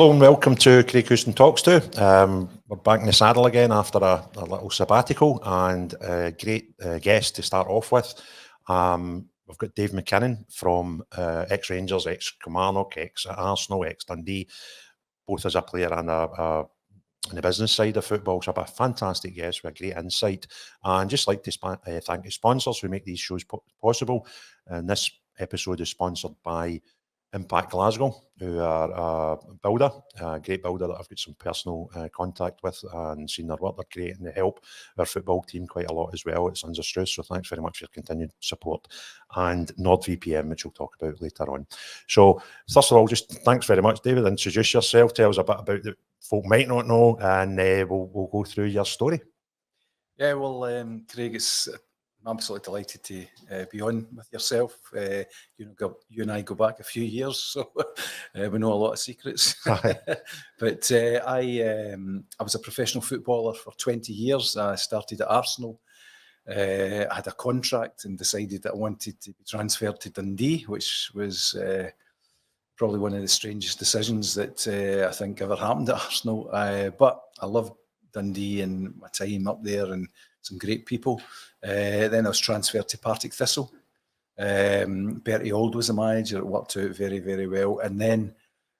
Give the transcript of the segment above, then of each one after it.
Hello and welcome to Craig Houston Talks To. We're back in the saddle again after a little sabbatical, and a great guest to start off with. We've got Davie MacKinnon from ex-Rangers, ex-Kilmarnock, ex-Arsenal, ex-Dundee, both as a player and on the business side of football. So a fantastic guest with a great insight. And just like to thank the sponsors who make these shows possible. And this episode is sponsored by Impact Glasgow, who are a builder, a great builder that I've got some personal contact with and seen their work. They're great and they help our football team quite a lot as well. It's under stress, so thanks very much for your continued support. And NordVPN, which we'll talk about later on. So first of all, just thanks very much, David. Introduce yourself, tell us a bit about the folk might not know, and we'll go through your story. Yeah, well, Craig, I'm absolutely delighted to be on with yourself. You and I go back a few years, so we know a lot of secrets. But I was a professional footballer for 20 years. I started at Arsenal. I had a contract and decided that I wanted to be transferred to Dundee, which was probably one of the strangest decisions that I think ever happened at Arsenal. But I loved Dundee and my time up there and some great people. Then I was transferred to Partick Thistle. Bertie Auld was the manager. It worked out very, very well. And then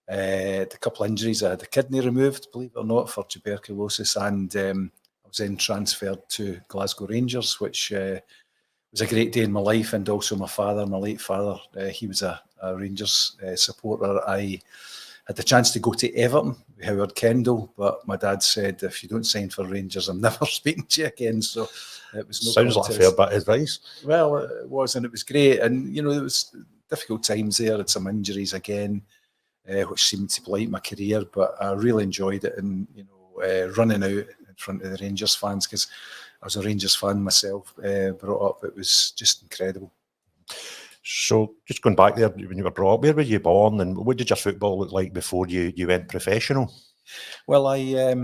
a couple of injuries. I had a kidney removed, believe it or not, for tuberculosis. And I was then transferred to Glasgow Rangers, which was a great day in my life. And also my father, my late father, he was a Rangers supporter. I had the chance to go to Everton with Howard Kendall, but my dad said, if you don't sign for Rangers, I'm never speaking to you again. So it was no Sounds like a fair bit of advice. Well, it was, and it was great. And, you know, there was difficult times there. I had some injuries again, which seemed to blight my career, but I really enjoyed it. And, you know, running out in front of the Rangers fans, because I was a Rangers fan myself, brought up, it was just incredible. So just going back there, when you were brought up, where were you born and what did your football look like before you went professional? Well, I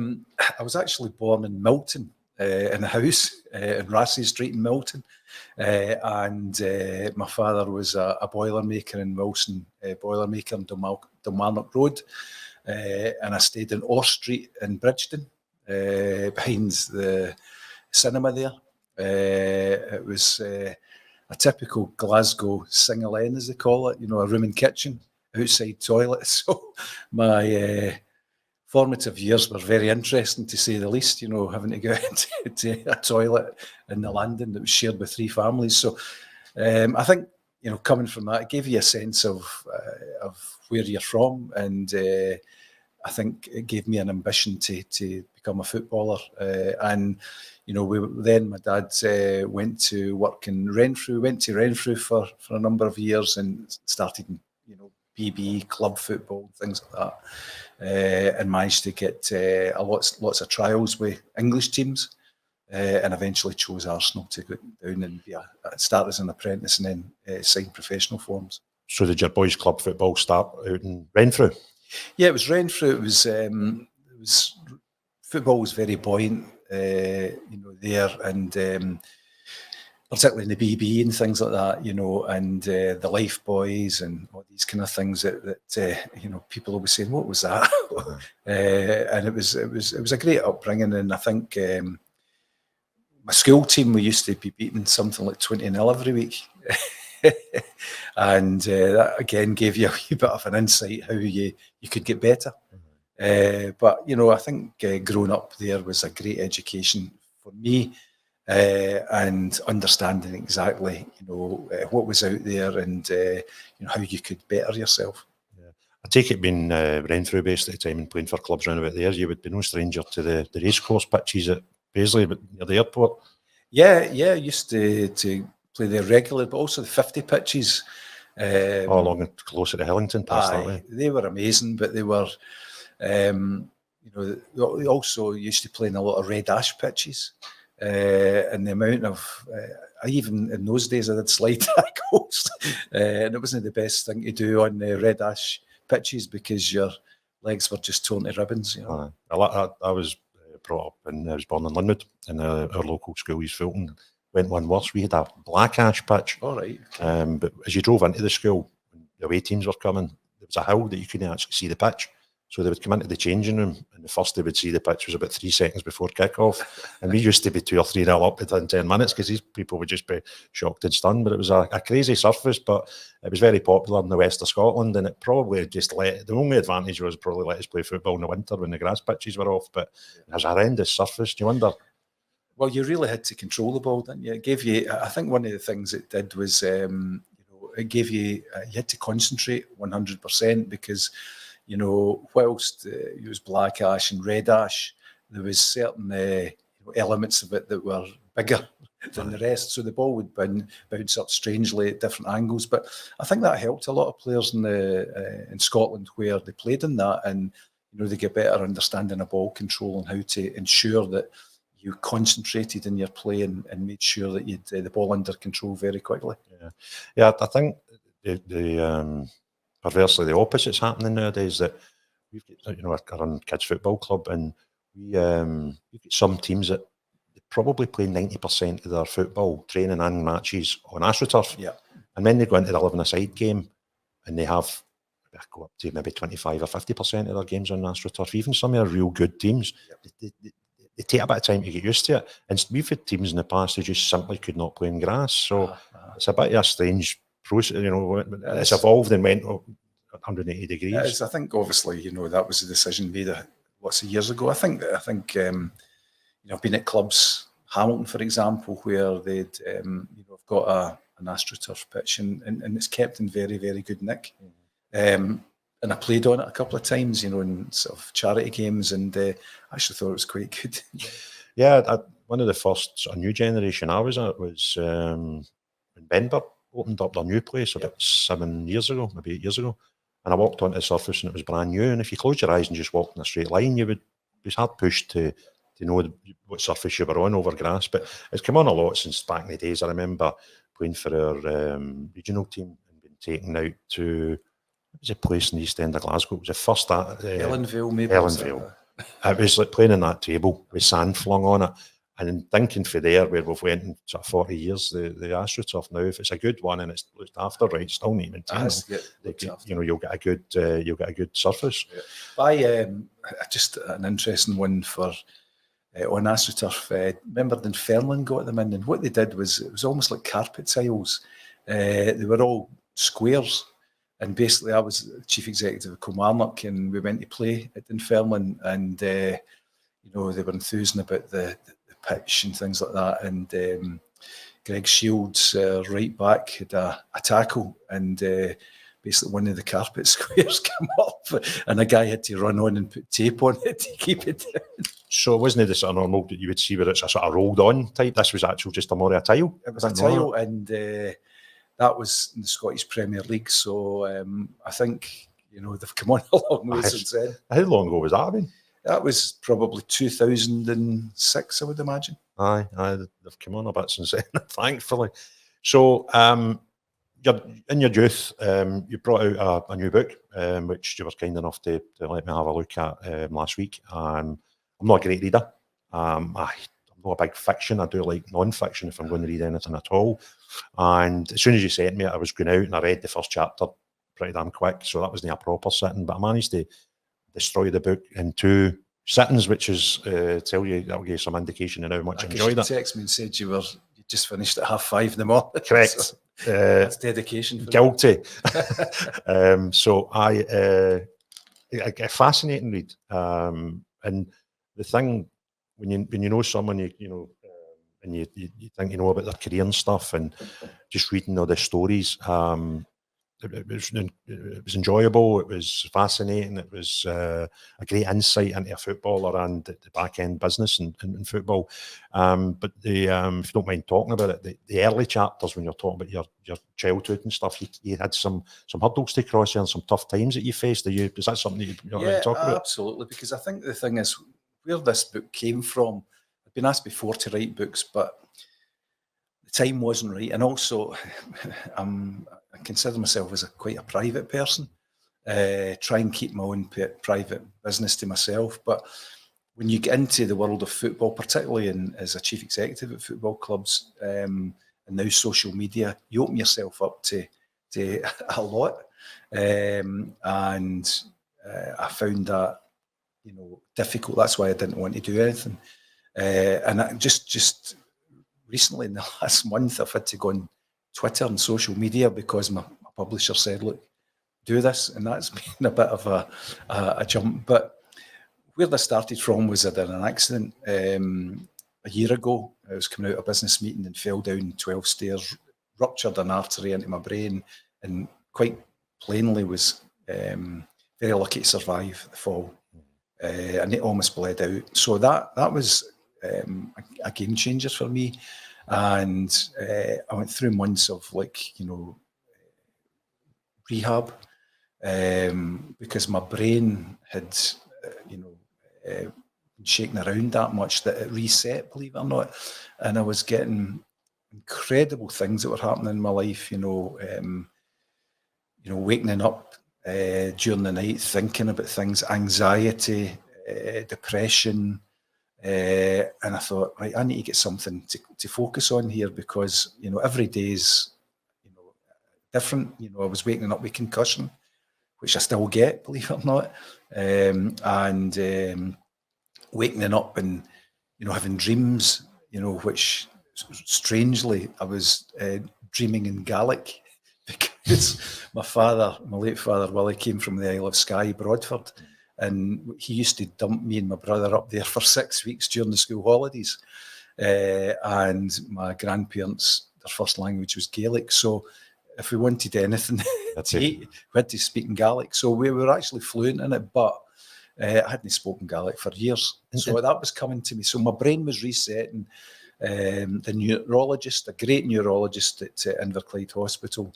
was actually born in Milton, in a house in Rassay Street in Milton. And my father was a boilermaker in Wilson, boilermaker on Kilmarnock Road. And I stayed in Orr Street in Bridgeton, behind the cinema there. It was a typical Glasgow single end, as they call it, you know, a room and kitchen, outside toilet. So my formative years were very interesting, to say the least, you know, having to go into a toilet in the landing that was shared with 3 families. So I think, you know, coming from that, it gave you a sense of where you're from. And I think it gave me an ambition to become a footballer. And you know, my dad went to work in Renfrew, went to Renfrew for a number of years and started, you know, BB, club football, things like that, and managed to get lots of trials with English teams, and eventually chose Arsenal to go down and start as an apprentice and then sign professional forms. So did your boys' club football start out in Renfrew? Yeah, it was Renfrew. It was football was very buoyant. You know, there, and particularly in the BB and things like that, you know, and the Life Boys and all these kind of things that you know, people always saying, what was that? And it was a great upbringing. And I think my school team, we used to be beating something like 20-0 every week. And that again gave you a wee bit of an insight how you could get better. But, you know, I think growing up there was a great education for me, and understanding exactly, you know, what was out there and, you know, how you could better yourself. Yeah. I take it being Renfrew based at the time and playing for clubs around about there, you would be no stranger to the racecourse pitches at Paisley, but near the airport. Yeah, I used to play there regularly, but also the 50 pitches. All along and closer to Hillington, past that way. They were amazing, but they were... you know, we also used to play in a lot of red ash pitches, and the amount of I even in those days I did slide tackles, and it wasn't the best thing to do on the red ash pitches because your legs were just torn to ribbons. You know, I was brought up and I was born in Linwood, in our local school, East Fulton. Went one worse. We had a black ash pitch. All right. But as you drove into the school, the away teams were coming. There was a hill that you couldn't actually see the pitch. So they would come into the changing room, and the first they would see the pitch was about 3 seconds before kick-off. And we used to be 2 or 3-0 up within 10 minutes because these people would just be shocked and stunned. But it was a crazy surface, but it was very popular in the west of Scotland, and it probably just the only advantage was probably let us play football in the winter when the grass pitches were off. But it was a horrendous surface. Do you wonder? Well, you really had to control the ball, didn't you? It gave you, I think one of the things it did was, it gave you, you had to concentrate 100% because, whilst it was black ash and red ash, there was certain elements of it that were bigger than the rest. So the ball would bounce up strangely at different angles. But I think that helped a lot of players in Scotland where they played in that, and they get better understanding of ball control and how to ensure that you concentrated in your play and made sure that you had the ball under control very quickly. Yeah. I think perversely the opposite's happening nowadays. That we've got, I run kids football club, and we've got some teams that they probably play 90% of their football training and matches on AstroTurf. Yeah. And then they go into the 11-a-side game, and they go up to maybe 25 or 50% of their games on AstroTurf. Even some of the real good teams, they take a bit of time to get used to it. And we've had teams in the past who just simply could not play in grass. So it's a bit of a strange process. It's evolved and went 180 degrees. I think obviously, that was a decision made lots of years ago. I think I've been at clubs, Hamilton, for example, where they'd have got an AstroTurf pitch and it's kept in very, very good nick. And I played on it a couple of times, in sort of charity games, and I actually thought it was quite good. Yeah, one of the first sort of new generation I was at was when Benburn opened up their new place about 7 years ago, maybe 8 years ago. And I walked onto the surface and it was brand new. And if you closed your eyes and just walked in a straight line, it was hard pushed to know what surface you were on over grass. But it's come on a lot since back in the days. I remember playing for our regional team and being taken out to... It was a place in the East End of Glasgow. It was the first... Ellenville, maybe. Ellenville. It was like playing on that table with sand flung on it. And then thinking for there, where we've went in sort of 40 years, the AstroTurf now, if it's a good one and it's looked after right, still need to maintain you'll get a good surface. Yeah. Just an interesting one for on AstroTurf. Remember Dunfermline got them in, and what they did was it was almost like carpet tiles. They were all squares. And basically, I was chief executive of Kilmarnock, and we went to play at Dunfermline, and they were enthusing about the pitch and things like that. And Greg Shields, right back, had a tackle, and basically one of the carpet squares came up, and a guy had to run on and put tape on it to keep it down. So it wasn't the sort of normal that you would see where it's a sort of rolled on type. This was actually just a tile. It was a tile, and that was in the Scottish Premier League. So I think they've come on a long way since then. How long ago was that? That was probably 2006, I would imagine. Aye, they've come on a bit since then, thankfully. So, in your youth, you brought out a new book, which you were kind enough to let me have a look at last week. I'm not a great reader. I'm not a big fiction. I do like non-fiction if I'm going to read anything at all. And as soon as you sent me it, I was going out and I read the first chapter pretty damn quick. So that wasn't a proper sitting, but I managed to destroy the book in 2 sittings, which is that'll give you some indication of how much I enjoyed it. You texted me and said you just finished at 5:30 in the morning. Correct. So that's dedication. Guilty. So a fascinating read. And the thing when you know someone and you think you know about their career and stuff, and just reading all the stories. It was enjoyable. It was fascinating. It was a great insight into a footballer and the back end business in football. But if you don't mind talking about it, the early chapters when you're talking about your childhood and stuff, you had some hurdles to cross and some tough times that you faced. Is that something that you want to talk about? Absolutely. Because I think the thing is where this book came from. I've been asked before to write books, but the time wasn't right, and also I consider myself as quite a private person. Try and keep my own private business to myself. But when you get into the world of football, particularly as a chief executive at football clubs, and now social media, you open yourself up to a lot. And I found that, difficult. That's why I didn't want to do anything. And I just recently, in the last month, I've had to go on Twitter and social media because my publisher said, look, do this. And that's been a bit of a jump. But where this started from was I did an accident a year ago. I was coming out of a business meeting and fell down 12 stairs, ruptured an artery into my brain, and quite plainly was very lucky to survive the fall. And it almost bled out. So that was a game changer for me. And I went through months of rehab because my brain had, been shaken around that much that it reset, believe it or not. And I was getting incredible things that were happening in my life, waking up during the night, thinking about things, anxiety, depression. And I thought, right, I need to get something to focus on here because, every day's, different. I was waking up with concussion, which I still get, believe it or not. And waking up and, having dreams, which strangely I was dreaming in Gaelic because my late father, Willie, came from the Isle of Skye, Broadford. And he used to dump me and my brother up there for 6 weeks during the school holidays. And my grandparents, their first language was Gaelic. So if we wanted anything to eat, we had to speak in Gaelic. So we were actually fluent in it, but I hadn't spoken Gaelic for years. So that was coming to me. So my brain was resetting. The neurologist, a great neurologist at Inverclyde Hospital,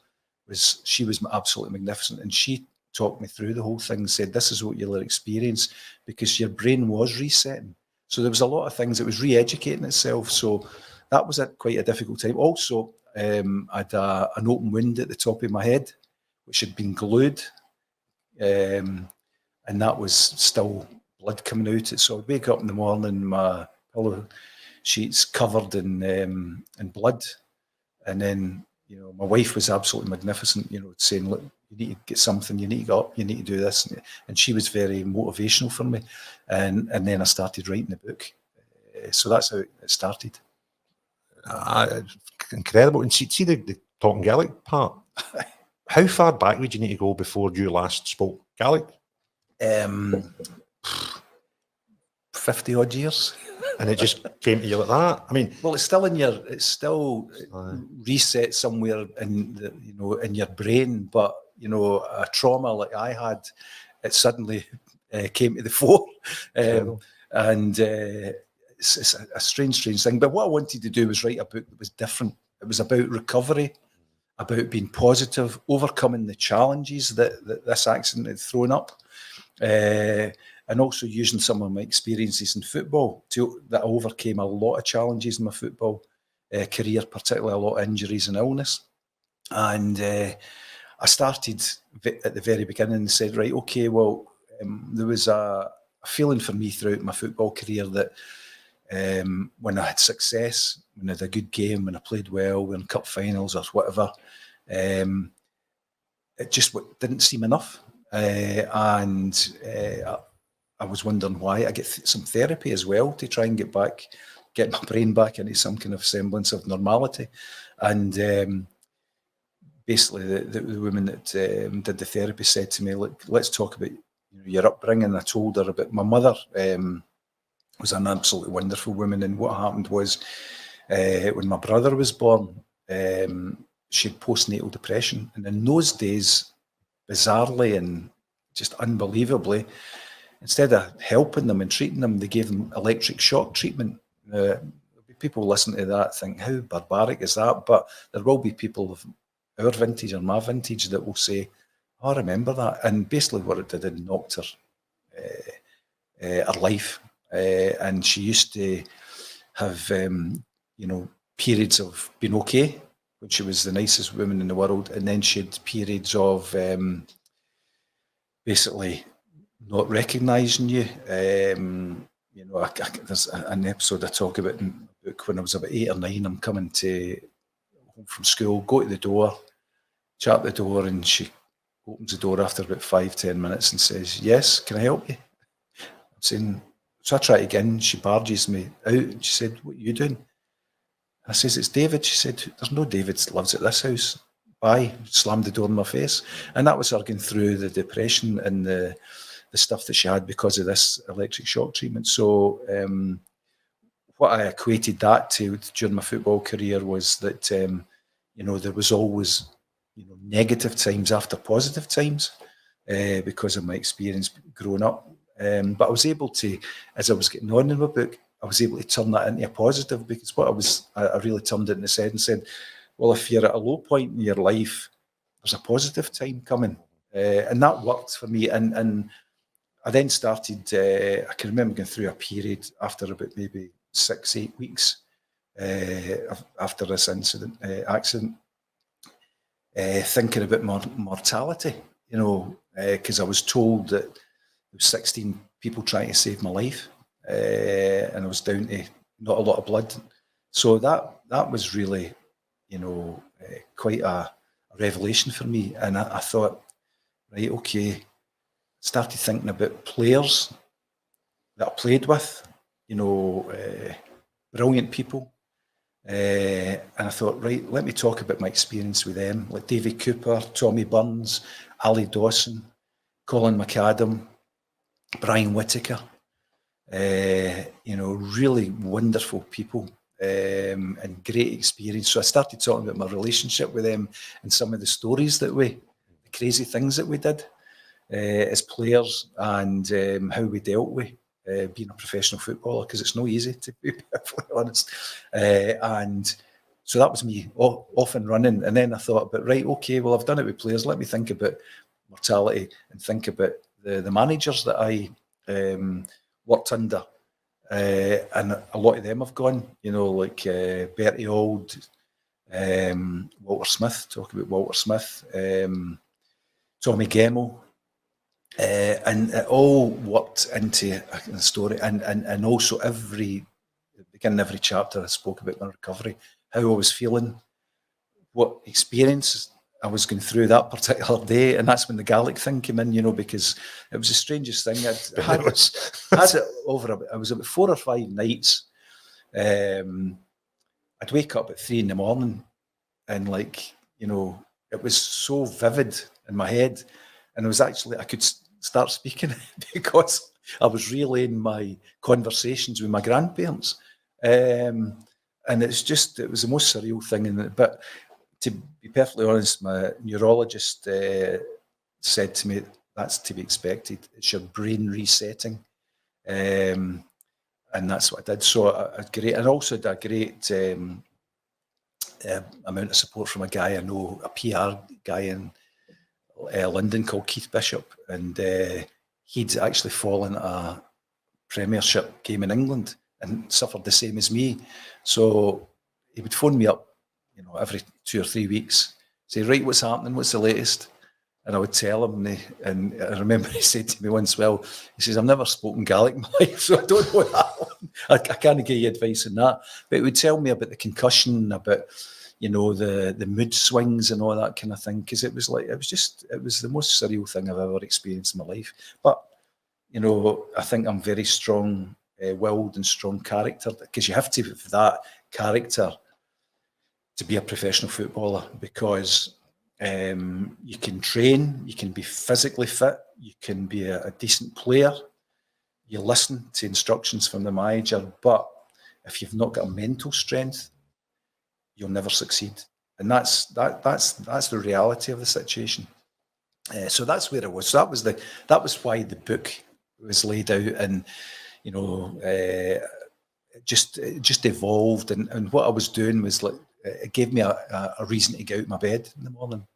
she was absolutely magnificent. And she talked me through the whole thing and said, this is what you'll experience because your brain was resetting. So there was a lot of things that was re-educating itself. So that was quite a difficult time. Also, I had an open wound at the top of my head, which had been glued. And that was still blood coming out. So I'd wake up in the morning, my pillow sheets covered in blood. And then, my wife was absolutely magnificent, saying, look, you need to get something, you need to get up, you need to do this. And she was very motivational for me. And then I started writing the book. So that's how it started. Incredible. And see the talking Gaelic part. How far back would you need to go before you last spoke Gaelic? 50 odd years. And it just came to you like that. I mean, well, it's still reset somewhere in in your brain. But a trauma like I had, it suddenly came to the fore, and it's a strange thing. But what I wanted to do was write a book that was different. It was about recovery, about being positive, overcoming the challenges that this accident had thrown up. And also using some of my experiences in football that I overcame a lot of challenges in my football career, particularly a lot of injuries and illness. And I started at the very beginning and said, right, okay, well, there was a feeling for me throughout my football career that when I had success, when I had a good game, when I played well, when cup finals or whatever, it just didn't seem enough. I was wondering why. I get some therapy as well to try and get my brain back into some kind of semblance of normality. And basically, the woman that did the therapy said to me, "Look, let's talk about your upbringing." I told her about my mother. Was an absolutely wonderful woman, and what happened was when my brother was born, she had postnatal depression, and in those days, bizarrely and just unbelievably, instead of helping them and treating them, they gave them electric shock treatment. People listen to that think, how barbaric is that? But there will be people of our vintage or my vintage that will say, oh, I remember that. And basically what it did, it knocked her life. And she used to have, periods of being okay, when she was the nicest woman in the world. And then she had periods of basically not recognising you. There's an episode I talk about in the book when I was about 8 or 9. I'm coming home from school, go to the door, chat at the door, and she opens the door after about 5-10 minutes and says, "Yes, can I help you?" I'm saying, so I try it again. She barges me out and she said, "What are you doing?" I says, "It's David." She said, "There's no David that lives at this house." Bye. Slammed the door in my face. And that was her going through the depression and the stuff that she had because of this electric shock treatment. So what I equated that to during my football career was that, there was always, negative times after positive times because of my experience growing up. But I was able to, as I was getting on in my book, I was able to turn that into a positive, because I really turned it in the head and said, well, if you're at a low point in your life, there's a positive time coming. And that worked for me. And I then started, I can remember going through a period after about maybe 6-8 weeks after this accident, thinking about mortality, because I was told that there was 16 people trying to save my life, and I was down to not a lot of blood. So that was really, quite a revelation for me. And I thought, right, okay, started thinking about players that I played with, brilliant people. And I thought, right, let me talk about my experience with them, like Davy Cooper, Tommy Burns, Ali Dawson, Colin McAdam, Brian Whittaker, really wonderful people. And great experience. So I started talking about my relationship with them and some of the stories the crazy things that we did as players, and how we dealt with being a professional footballer, because it's no easy, to be perfectly honest. And so that was me off and running. And then I thought, but right, okay, well, I've done it with players. Let me think about mortality and think about the managers that I worked under. And a lot of them have gone, like Bertie Auld, Walter Smith, talk about Walter Smith, Tommy Gemmell, and it all worked into a story. And also beginning every chapter I spoke about my recovery, how I was feeling, what experience I was going through that particular day. And that's when the Gaelic thing came in, because it was the strangest thing. I had it over, I was about 4 or 5 nights. I'd wake up at 3 a.m. and it was so vivid in my head. And I could start speaking because I was relaying my conversations with my grandparents. And it was the most surreal thing. But to be perfectly honest, my neurologist said to me, that's to be expected. It's your brain resetting. And that's what I did. So I also had a great amount of support from a guy I know, a PR guy in London called Keith Bishop. And he'd actually fallen at a Premiership game in England and suffered the same as me. So he would phone me up, every 2 or 3 weeks, say, right, what's happening? What's the latest? And I would tell him, and I remember he said to me once, well, he says, I've never spoken Gaelic in my life, so I don't know that one. I can't give you advice on that. But he would tell me about the concussion, about, the mood swings and all that kind of thing, because it was the most surreal thing I've ever experienced in my life. But, I think I'm very strong-willed and strong character, because you have to have that character to be a professional footballer, because you can train, you can be physically fit, you can be a decent player, you listen to instructions from the manager, but if you've not got a mental strength, you'll never succeed. And that's the reality of the situation. So that's where it was. So that was why the book was laid out, and it just evolved. And what I was doing was it gave me a reason to get out of my bed in the morning.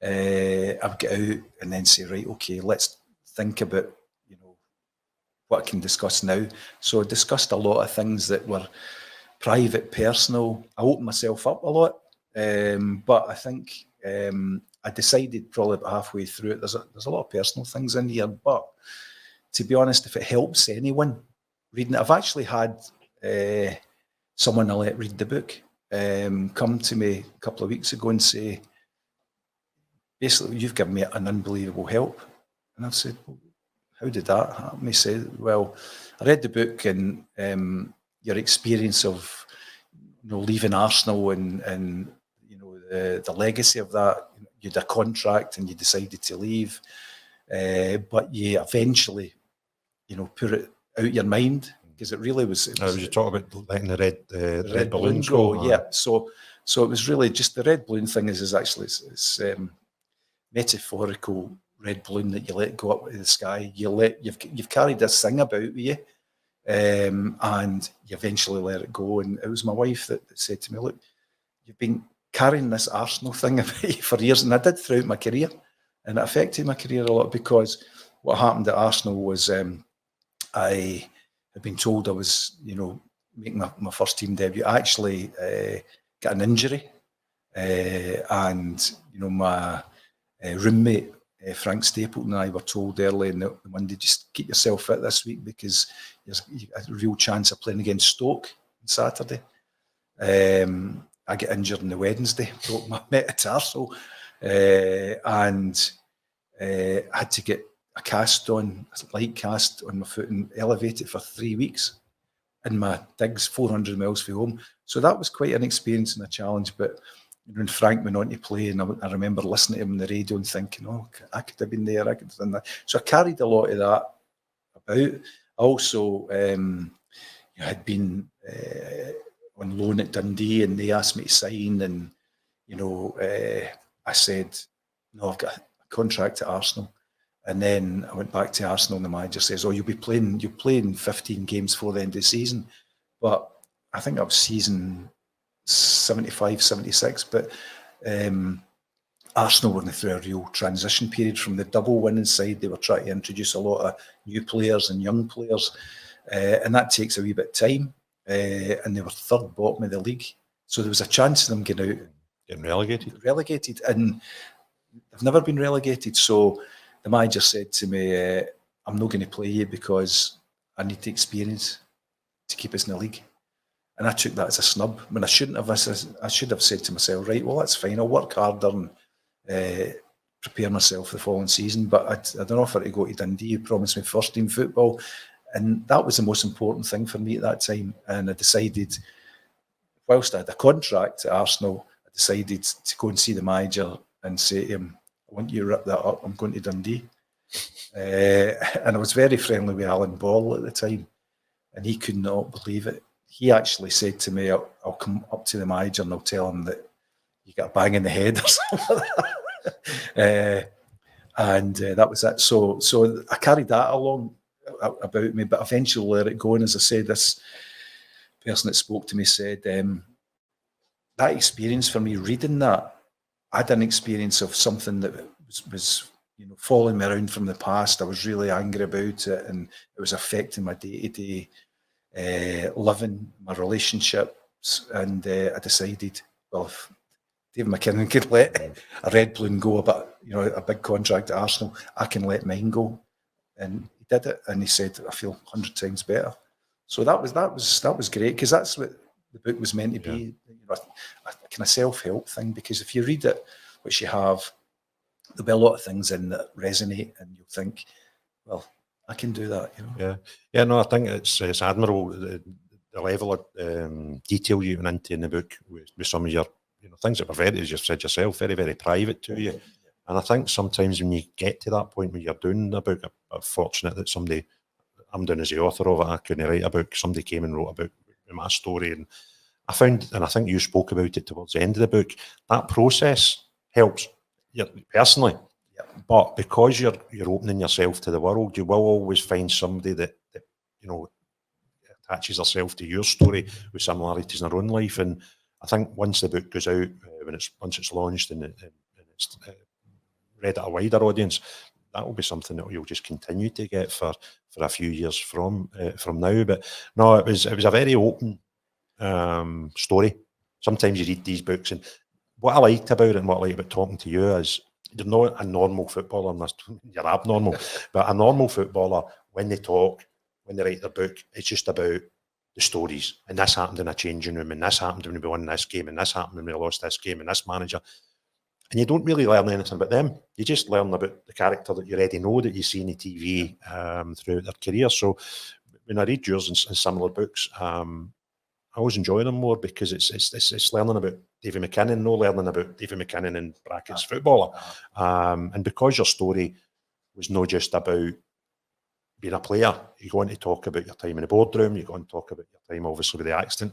I would get out and then say, right, okay, let's think about what I can discuss now. So I discussed a lot of things that were private, personal. I opened myself up a lot, but I think I decided probably about halfway through it, there's a lot of personal things in here, but to be honest, if it helps anyone reading it, I've actually had someone I let read the book come to me a couple of weeks ago and say, basically, you've given me an unbelievable help. And I've said, well, how did that happen? He said, well, I read the book and your experience of leaving Arsenal and the legacy of that. You had a contract and you decided to leave, but you eventually, put it out your mind because it really was. I was just talking about letting the red balloons go. go. Yeah, so it was really just the red balloon thing is actually it's metaphorical red balloon that you let go up in the sky. You've carried this thing about with you, and you eventually let it go. And it was my wife that said to me, "Look, you've been carrying this Arsenal thing about you for years," and I did throughout my career, and it affected my career a lot because what happened at Arsenal was I had been told I was, making my first team debut. I actually got an injury, and my roommate Frank Stapleton and I were told early in the Monday, just keep yourself fit this week because there's a real chance of playing against Stoke on Saturday. I get injured on the Wednesday, broke my metatarsal, and had to get a light cast on my foot and elevate it for 3 weeks in my digs 400 miles from home. So that was quite an experience and a challenge. But when Frank went on to play, and I remember listening to him on the radio and thinking, oh, I could have been there, I could have done that. So I carried a lot of that about. I also had been on loan at Dundee, and they asked me to sign, and I said, no, I've got a contract at Arsenal. And then I went back to Arsenal, and the manager says, oh, you're playing 15 games before the end of the season. But I think that was season 75, 76, but Arsenal were through a real transition period from the double winning side. They were trying to introduce a lot of new players and young players, and that takes a wee bit of time, and they were third bottom of the league, so there was a chance of them getting relegated, and they've never been relegated. So the manager said to me, I'm not going to play you because I need the experience to keep us in the league. And I took that as a snub. When I shouldn't have. I should have said to myself, right, well, that's fine. I'll work harder and prepare myself for the following season. But I don't offer to go to Dundee. You promised me first team football. And that was the most important thing for me at that time. And I decided, whilst I had a contract at Arsenal, I decided to go and see the manager and say to him, I want you to rip that up. I'm going to Dundee. And I was very friendly with Alan Ball at the time. And he could not believe it. He actually said to me, I'll come up to the manager and I'll tell him that you got a bang in the head or something like that. And that was it. So I carried that along about me, but eventually let it go. And as I said, this person that spoke to me said, that experience for me, reading that, I had an experience of something that was following me around from the past. I was really angry about it, and it was affecting my day-to-day living, my relationships, and I decided, well, if Davie MacKinnon could let a red balloon go about, a big contract at Arsenal, I can let mine go. And he did it, and he said, I feel 100 times better. So that was great, because that's what the book was meant to be, a kind of self-help thing. Because if you read it, which you have, there'll be a lot of things in that resonate, and you'll think, well, I can do that, Yeah. No, I think it's admirable the level of detail you went into in the book with some of your things that were very, as you've said yourself, very, very private to you. And I think sometimes when you get to that point when you're doing a book, I'm fortunate that I'm doing as the author of it, I couldn't write a book. Somebody came and wrote about my story, and I found, and I think you spoke about it towards the end of the book, that process helps you personally. But because you're opening yourself to the world, you will always find somebody that attaches herself to your story with similarities in their own life. And I think once the book goes out, once it's launched and it's read at a wider audience, that will be something that you'll just continue to get for a few years from now. But no, it was a very open story. Sometimes you read these books, and what I liked about it and what I like about talking to you is you're not a normal footballer unless you're abnormal, but a normal footballer, when they talk, when they write their book, it's just about the stories. And this happened in a changing room, and this happened when we won this game, and this happened when we lost this game, and this manager. And you don't really learn anything about them. You just learn about the character that you already know, that you see on the TV throughout their career. So when I read yours and similar books, I always enjoy them more because it's learning about Davie MacKinnon, no learning about Davie MacKinnon in brackets footballer. And because your story was not just about being a player, you go on to talk about your time in the boardroom, you go on to talk about your time obviously with the accident,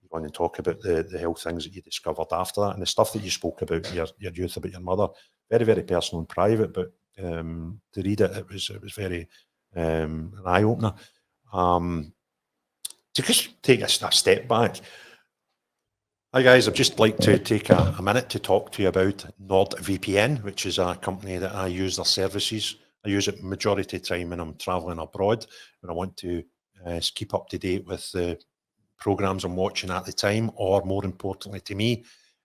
you go on to talk about the health things that you discovered after that, and the stuff that you spoke about your youth, about your mother, very, very personal and private, but to read it, it was very an eye-opener. To just take a step back, hi guys, I'd just like to take a minute to talk to you about NordVPN, which is a company that I use their services. I use it majority of the time when I'm travelling abroad, when I want to keep up to date with the programmes I'm watching at the time, or more importantly to me,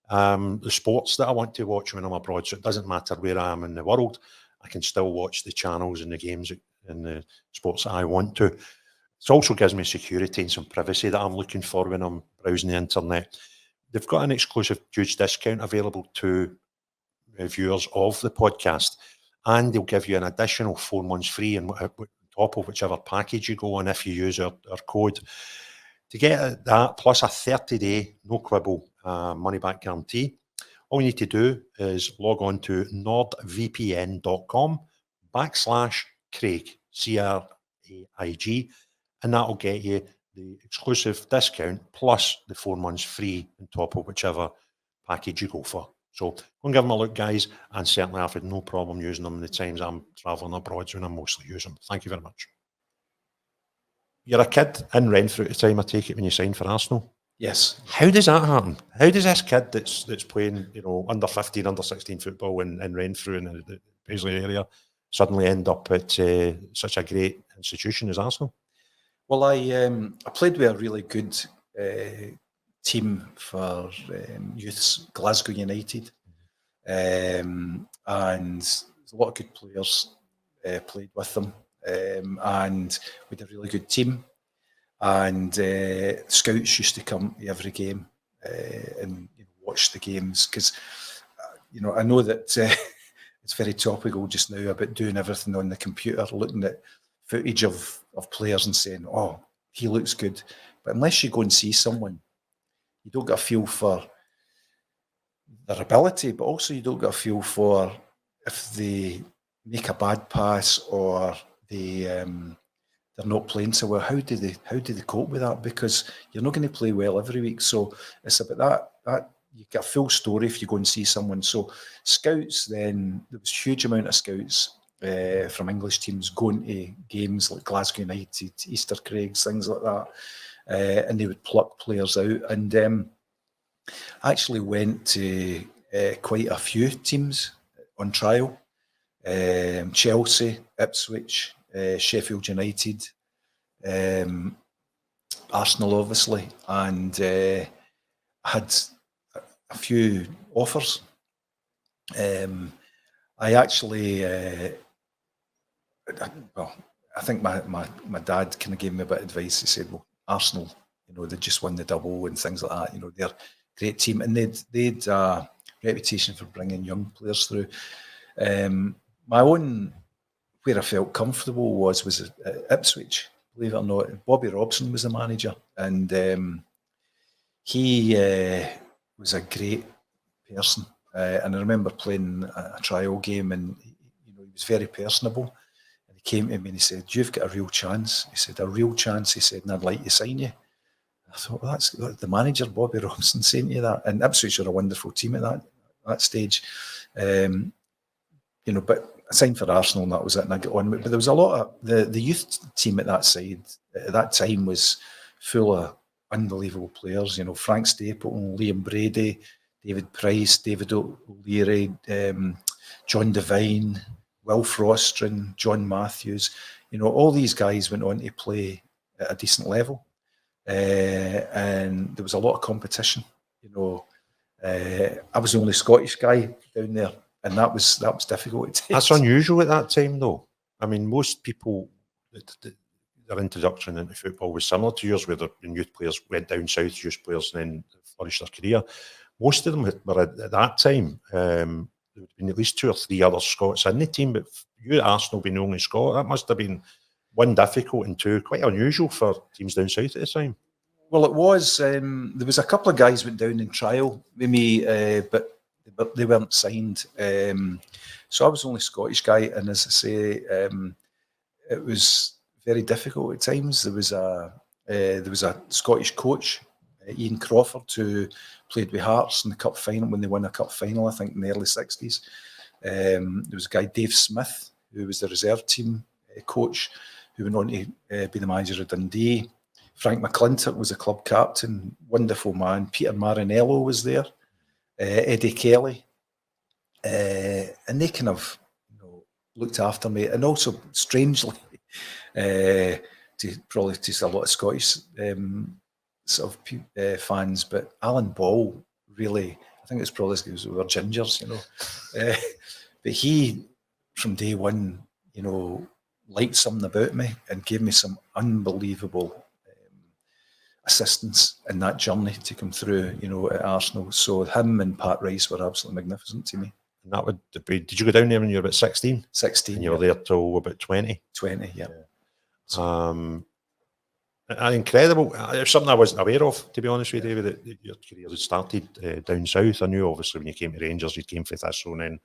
the sports that I want to watch when I'm abroad. So it doesn't matter where I am in the world, I can still watch the channels and the games and the sports that I want to. It also gives me security and some privacy that I'm looking for when I'm browsing the internet. They've got an exclusive huge discount available to viewers of the podcast, and they'll give you an additional 4 months free on top of whichever package you go on if you use our code. To get that, plus a 30-day, no quibble, money-back guarantee, all you need to do is log on to nordvpn.com/Craig, CRAIG, and that'll get you the exclusive discount plus the 4 months free on top of whichever package you go for. So go and give them a look, guys, and certainly I've had no problem using them in the times I'm travelling abroad when I mostly use them. Thank you very much. You're a kid in Renfrew at the time, I take it, when you signed for Arsenal? Yes. How does that happen? How does this kid that's playing, under 15, under 16 football in Renfrew in the Paisley area suddenly end up at such a great institution as Arsenal? Well, I played with a really good team for youths, Glasgow United, and a lot of good players played with them, and we had a really good team. And scouts used to come to every game and watch the games because, I know that it's very topical just now about doing everything on the computer, looking at footage of players and saying, oh, he looks good. But unless you go and see someone, you don't get a feel for their ability, but also you don't get a feel for if they make a bad pass or they're not playing so well. How do they cope with that? Because you're not going to play well every week. So it's about that you get a full story if you go and see someone. So scouts, then there was a huge amount of scouts from English teams going to games like Glasgow United, Easter Craigs, things like that, and they would pluck players out. And I actually went to quite a few teams on trial: Chelsea, Ipswich, Sheffield United, Arsenal, obviously, and had a few offers. I actually, I think my dad kind of gave me a bit of advice. He said, "Well, Arsenal, they just won the double and things like that. They're a great team, and they'd a reputation for bringing young players through." My own, where I felt comfortable was at Ipswich. Believe it or not, Bobby Robson was the manager, and he was a great person. And I remember playing a trial game, and he was very personable. And he came to me and he said, "You've got a real chance." He said, "A real chance." He said, "And I'd like to sign you." I thought, well, that's the manager, Bobby Robson, saying to you that. And Ipswich are a wonderful team at that stage. But I signed for Arsenal and that was it, and I got on. But there was a lot of the youth team at that side at that time was full of unbelievable players. Frank Stapleton, Liam Brady, David Price, David O'Leary, John Devine, Will Frostron, John Matthews. All these guys went on to play at a decent level, and there was a lot of competition. I was the only Scottish guy down there. And that was difficult. That's unusual at that time, though. I mean, most people, their introduction into football was similar to yours, where the youth players went down south, youth players, and then flourished their career. most of them were at that time. There would have been at least 2 or 3 other Scots in the team, but you at Arsenal being the only Scot, that must have been, 1, difficult, and 2, quite unusual for teams down south at the time. Well, it was. There was a couple of guys went down in trial with me, but they weren't signed. So I was the only Scottish guy, and as I say, it was very difficult at times. There was a Scottish coach, Ian Crawford, who played with Hearts in the cup final when they won a cup final, I think in the early 60s. There was a guy, Dave Smith, who was the reserve team coach, who went on to be the manager of Dundee. Frank McClintock was a club captain, wonderful man. Peter Marinello was there, Eddie Kelly, and they kind of looked after me. And also, strangely, to a lot of Scottish sort of fans, but Alan Ball really, I think it's probably because we were gingers, but he, from day one, liked something about me and gave me some unbelievable assistance in that journey to come through, at Arsenal. So him and Pat Rice were absolutely magnificent to me. And that would be, did you go down there when you were about 16? 16. And you were there till about 20? 20, yeah. Incredible. It's something I wasn't aware of, to be honest with you, David, that your career had started down south. I knew, obviously, when you came to Rangers, you came for Thistle, and then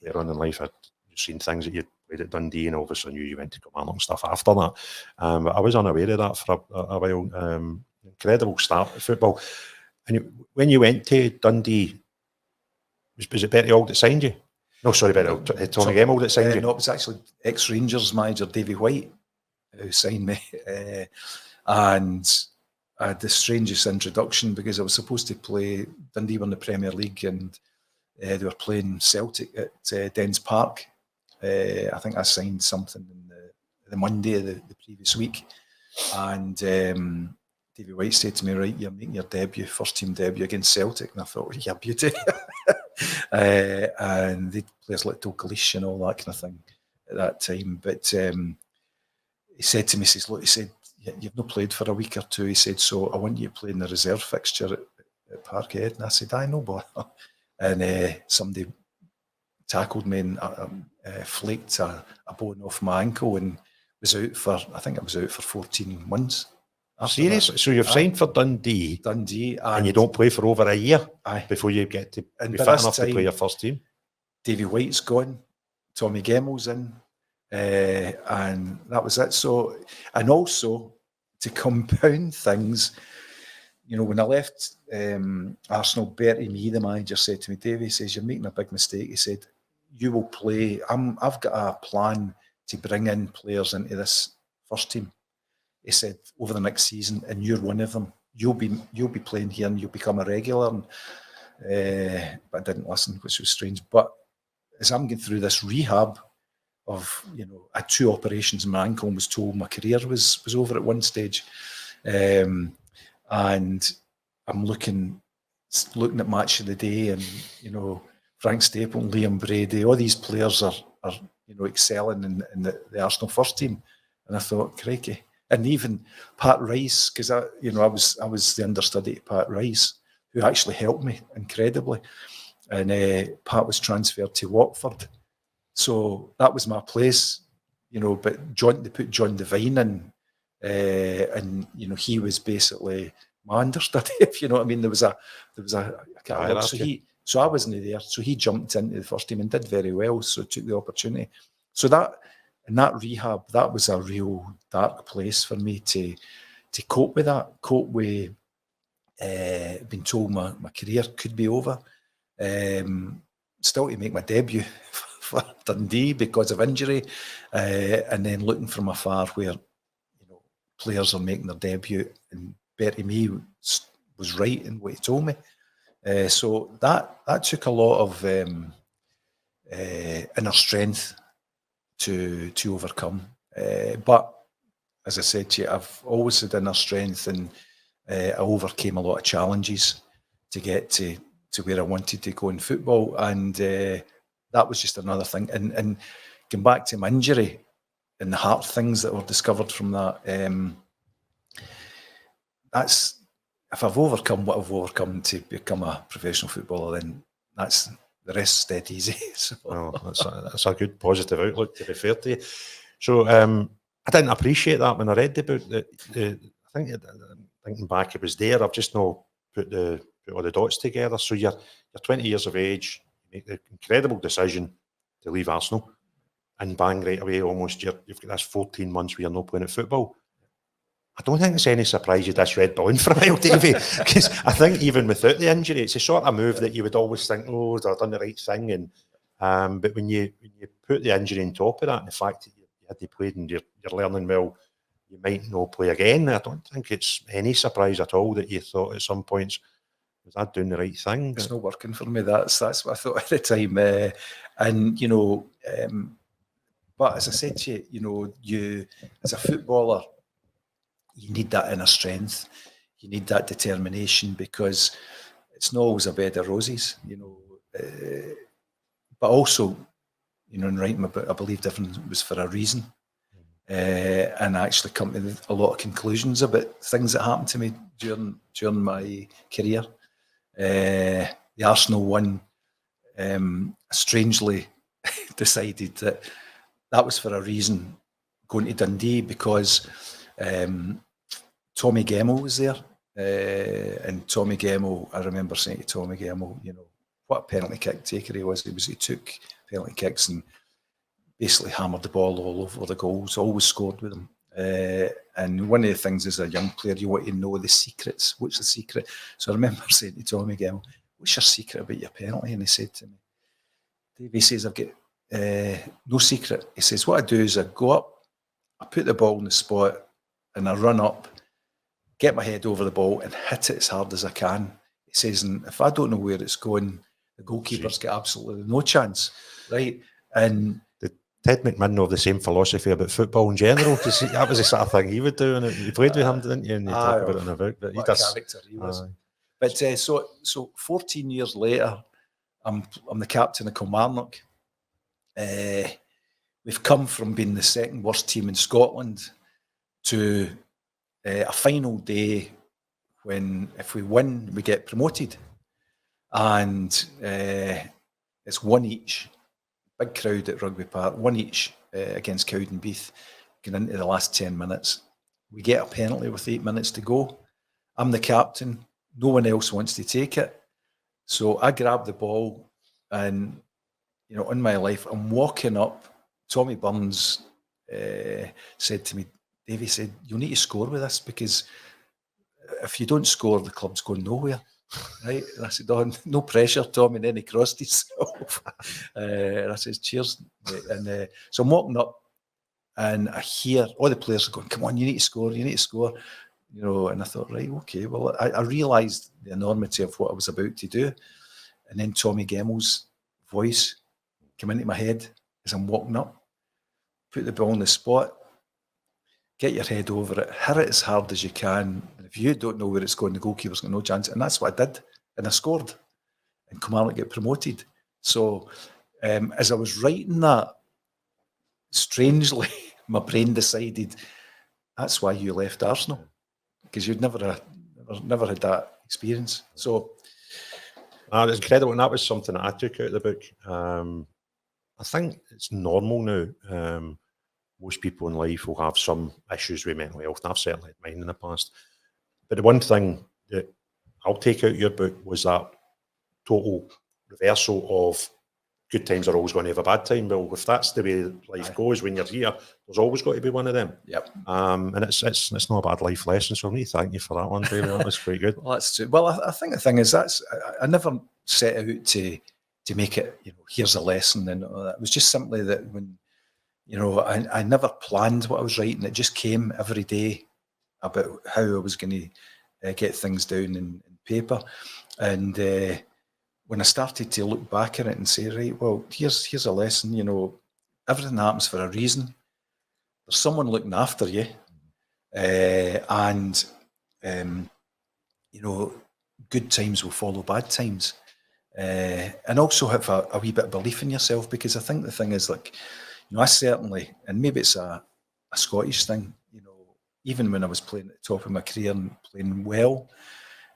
later on in life, I'd seen things that you played at Dundee, and obviously knew you went to Kilmarnock and stuff after that. But I was unaware of that for a while. Incredible start at football. And when you went to Dundee, was it Betty Auld that signed you? No, sorry, Tommy Gemmell that signed you? No, it was actually ex-Rangers manager Davie White who signed me. And I had the strangest introduction because I was supposed to play, Dundee won the Premier League, and they were playing Celtic at Dens Park. I think I signed something in the Monday of the previous week. And Davie White said to me, right, you're making your debut, first team debut against Celtic. And I thought, yeah, beauty. And they'd players like Dalglish and all that kind of thing at that time. But he said to me, he said, you've not played for a week or 2. He said, so I want you to play in the reserve fixture at Parkhead. And I said, I know, boy. And somebody tackled me and flaked a bone off my ankle and was out for, I think I was out for 14 months. Serious? So you've signed for Dundee, and you don't play for over a year before you get to be fit enough to play your first team? Davie White's gone, Tommy Gemmell's in, and that was it. So, and also to compound things, when I left Arsenal, Bertie Mee, the manager, said to me, Davie, says, you're making a big mistake. He said, you will play, I've got a plan to bring in players into this first team. He said, over the next season, and you're one of them. You'll be playing here and you'll become a regular. And, but I didn't listen, which was strange. But as I'm going through this rehab of, I had 2 operations in my ankle and was told my career was over at one stage. And I'm looking at Match of the Day, and, Frank Stapleton, Liam Brady, all these players are excelling in the Arsenal first team. And I thought, crikey. And even Pat Rice, because I was the understudy to Pat Rice, who actually helped me incredibly. And Pat was transferred to Watford, so that was my place, But they put John Devine in, and he was basically my understudy. If you know what I mean, there was a so I wasn't there, so he jumped into the first team and did very well. So took the opportunity. So that. And that rehab, that was a real dark place for me to cope with that, being told my career could be over. Still to make my debut for Dundee because of injury, and then looking from afar where players are making their debut, and Bertie Mee was right in what he told me. So that took a lot of inner strength to overcome, but as I said to you, I've always had inner strength, and I overcame a lot of challenges to get to where I wanted to go in football, and that was just another thing. And going back to my injury and the heart things that were discovered from that, I if I've overcome what I've overcome to become a professional footballer, then that's the rest's dead easy. So. Well, that's a good positive outlook, to be fair to you. So I didn't appreciate that when I read the book. I think thinking back, it was there. I've just not put all the dots together. So you're 20 years of age, you make the incredible decision to leave Arsenal, and bang, right away, almost you've got this 14 months where you're not playing at football. I don't think it's any surprise you just read Ballin for a while, Davey, because I think even without the injury, it's a sort of move that you would always think, oh, I've done the right thing. And but when you put the injury on top of that, and the fact that you had to play and you're learning, well, you might not play again, I don't think it's any surprise at all that you thought at some points, was I doing the right thing? It's not working for me. That's what I thought at the time. And, but as I said to you, you as a footballer, you need that inner strength. You need that determination, because it's not always a bed of roses, but also, in writing my book, I believed everything was for a reason. And I actually come to a lot of conclusions about things that happened to me during my career. The Arsenal one, strangely decided that was for a reason, going to Dundee, because Tommy Gemmell was there. And Tommy Gemmell, I remember saying to Tommy Gemmell, what a penalty kick taker he was. He took penalty kicks and basically hammered the ball all over the goals, always scored with them. And one of the things as a young player, you want to know the secrets. What's the secret? So I remember saying to Tommy Gemmell, what's your secret about your penalty? And he said to me, Davey says, I've got no secret. He says, what I do is I go up, I put the ball in the spot, and I run up, get my head over the ball and hit it as hard as I can. He says, and if I don't know where it's going, the goalkeeper's got absolutely no chance, right? And Ted McMahon have the same philosophy about football in general, because that was the sort of thing he would do, and you played with him, didn't you? And you talk about it in a book. But what a character he was. But so 14 years later, I'm the captain of Kilmarnock. We've come from being the second worst team in Scotland to a final day when, if we win, we get promoted. And it's one each. Big crowd at Rugby Park, one each against Cowdenbeath, getting into the last 10 minutes. We get a penalty with 8 minutes to go. I'm the captain. No one else wants to take it. So I grab the ball and, in my life, I'm walking up. Tommy Burns said to me, Davey said, you'll need to score with this, because if you don't score, the club's going nowhere. Right? And I said, oh, no pressure, Tommy. And then he crossed himself. And I said, cheers. And so I'm walking up and I hear all the players are going, come on, you need to score, you need to score. And I thought, right, okay. Well, I realised the enormity of what I was about to do. And then Tommy Gemmell's voice came into my head as I'm walking up. Put the ball on the spot. Get your head over it, hit it as hard as you can. And if you don't know where it's going, the goalkeeper's got no chance. And that's what I did. And I scored. And Kilmarnock get promoted. So as I was writing that, strangely, my brain decided that's why you left Arsenal. Because you'd never had that experience. So it's incredible. And that was something that I took out of the book. I think it's normal now. Most people in life will have some issues with mental health, and I've certainly had mine in the past. But the one thing that I'll take out of your book was that total reversal of good times are always going to have a bad time. Well, if that's the way life goes when you're here, there's always got to be one of them. Yep. And it's not a bad life lesson, so I need to thank you for that one, David. That was quite good. Well, that's true. Well, I think the thing is I never set out to make it, here's a lesson and all that. It was just simply that when, I never planned what I was writing. It just came every day about how I was going to get things down in paper. And when I started to look back at it and say, right, well, here's a lesson, everything happens for a reason. There's someone looking after you. And good times will follow bad times. And also have a wee bit of belief in yourself, because I think the thing is, like, I certainly, and maybe it's a Scottish thing, even when I was playing at the top of my career and playing well,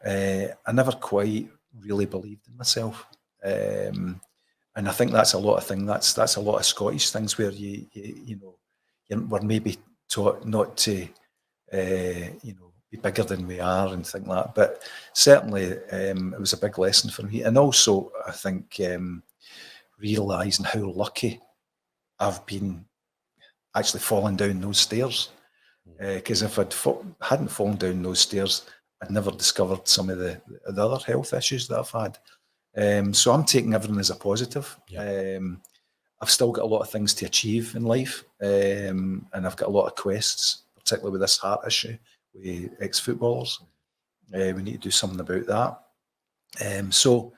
I never quite really believed in myself. And I think that's a lot of things. That's a lot of Scottish things where we're maybe taught not to, be bigger than we are and things like that. But certainly, it was a big lesson for me. And also, I think realising how lucky I've been actually falling down those stairs. Because if hadn't fallen down those stairs, I'd never discovered some of the other health issues that I've had. So I'm taking everything as a positive. Yeah. I've still got a lot of things to achieve in life, and I've got a lot of quests, particularly with this heart issue with ex-footballers. We need to do something about that. So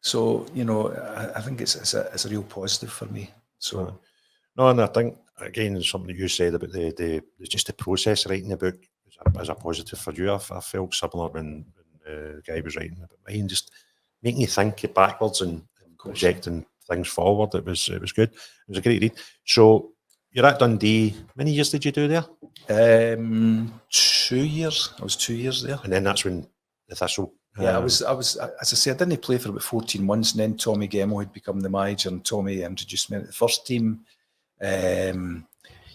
I think it's a real positive for me. So no, and I think again something that you said about the just the process of writing the book as a positive for you. I felt similar when the guy was writing about mine, just making you think backwards and projecting things forward. It was good. It was a great read. So you're at Dundee. How many years did you do there? 2 years. I was 2 years there. And then that's when the Thistle. Yeah, I was. As I say, I didn't play for about 14 months, and then Tommy Gemmell had become the manager, and Tommy introduced me to the first team.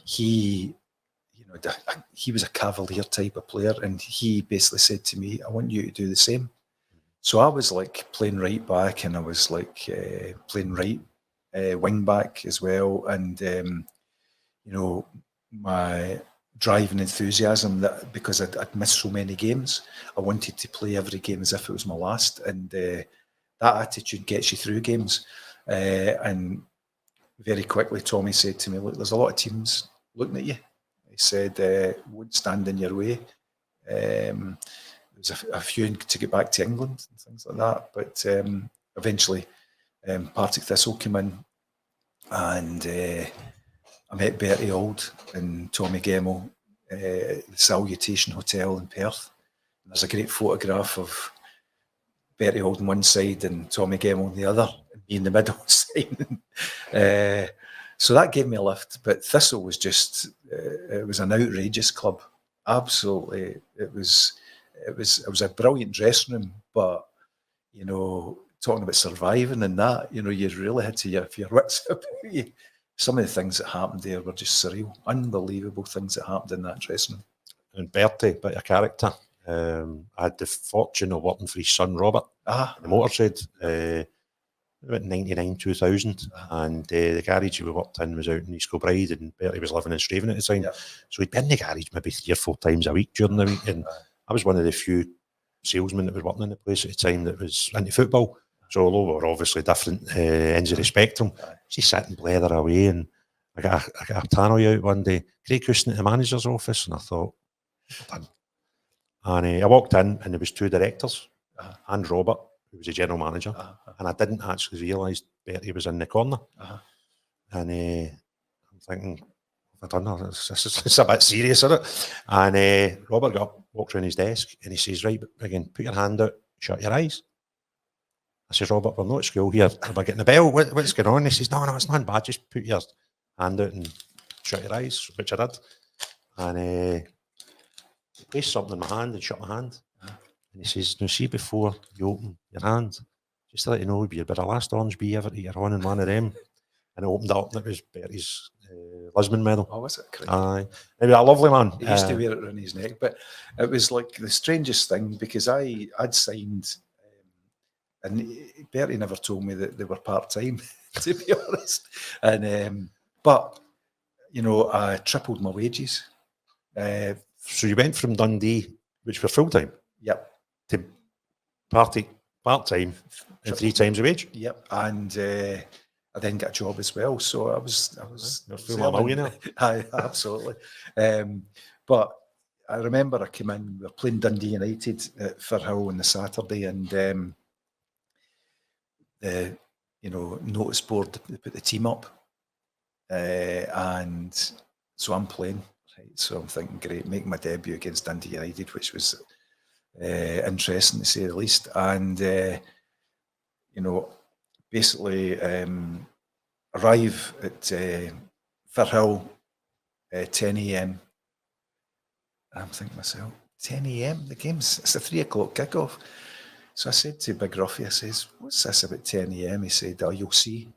He was a cavalier type of player, and he basically said to me, "I want you to do the same." So I was like playing right back, and I was like playing right wing back as well, and my drive and enthusiasm, that because I'd missed so many games, I wanted to play every game as if it was my last, and that attitude gets you through games. And very quickly, Tommy said to me, "Look, there's a lot of teams looking at you." He said, "Won't stand in your way." There's a few to get back to England and things like that, but eventually Partick Thistle came in, and I met Bertie Auld and Tommy Gemmell at the Salutation Hotel in Perth. And there's a great photograph of Bertie Auld on one side and Tommy Gemmell on the other, and me in the middle signing. So that gave me a lift. But Thistle was just, it was an outrageous club. Absolutely. It was a brilliant dressing room, but, talking about surviving and that, you really had to have your wits about you. Some of the things that happened there were just surreal, unbelievable things that happened in that dressing room. And Bertie, bit of character. I had the fortune of working for his son Robert, the motorshed, about 99, 2000. And the garage we worked in was out in East Kilbride, and Bertie was living in Straven at the time. Yep. So he'd been in the garage maybe 3 or 4 times a week during the week. And I was one of the few salesmen that was working in the place at the time that was into football. So although we were obviously different ends of the spectrum, she sat and blether away, and I got a tannoy out one day, Craig Houston at the manager's office, and I thought, done. And I walked in, and there was 2 directors, and Robert, who was the general manager, and I didn't actually realise Bertie was in the corner. And I'm thinking, I don't know, it's a bit serious, isn't it? And Robert got up, walked around his desk, and he says, "Right, again, put your hand out, shut your eyes." I says, "Robert, we're not at school here. Am I getting the bell? What's going on?" He says, no, it's not bad. Just put your hand out and shut your eyes," which I did. And he placed something in my hand and shut my hand. And he says, "Now see, before you open your hand, just to let you know, you'd be the last orange bee ever to get on in one of them." And I opened it up, and it was Bertie's Lisbon medal. Oh, was it? Aye. He was a lovely man. He used to wear it around his neck, but it was like the strangest thing, because I'd signed, and Bertie never told me that they were part-time, to be honest. And but I tripled my wages. So you went from Dundee, which were full-time, yep, to Partick part-time and 3 times the wage. Yep, and I then got a job as well. So I was a millionaire. Aye, absolutely. But I remember I came in, we were playing Dundee United at Firhill on the Saturday, and the notice board, they put the team up, and so I'm playing. Right, so I'm thinking, great, making my debut against Dundee United, which was interesting to say the least. And basically arrive at Firhill 10 a.m. I'm thinking to myself, 10 a.m. The game's, it's a 3 o'clock kickoff. So I said to Big Ruffy, I says, what's this about 10 a.m? He said, oh, you'll see.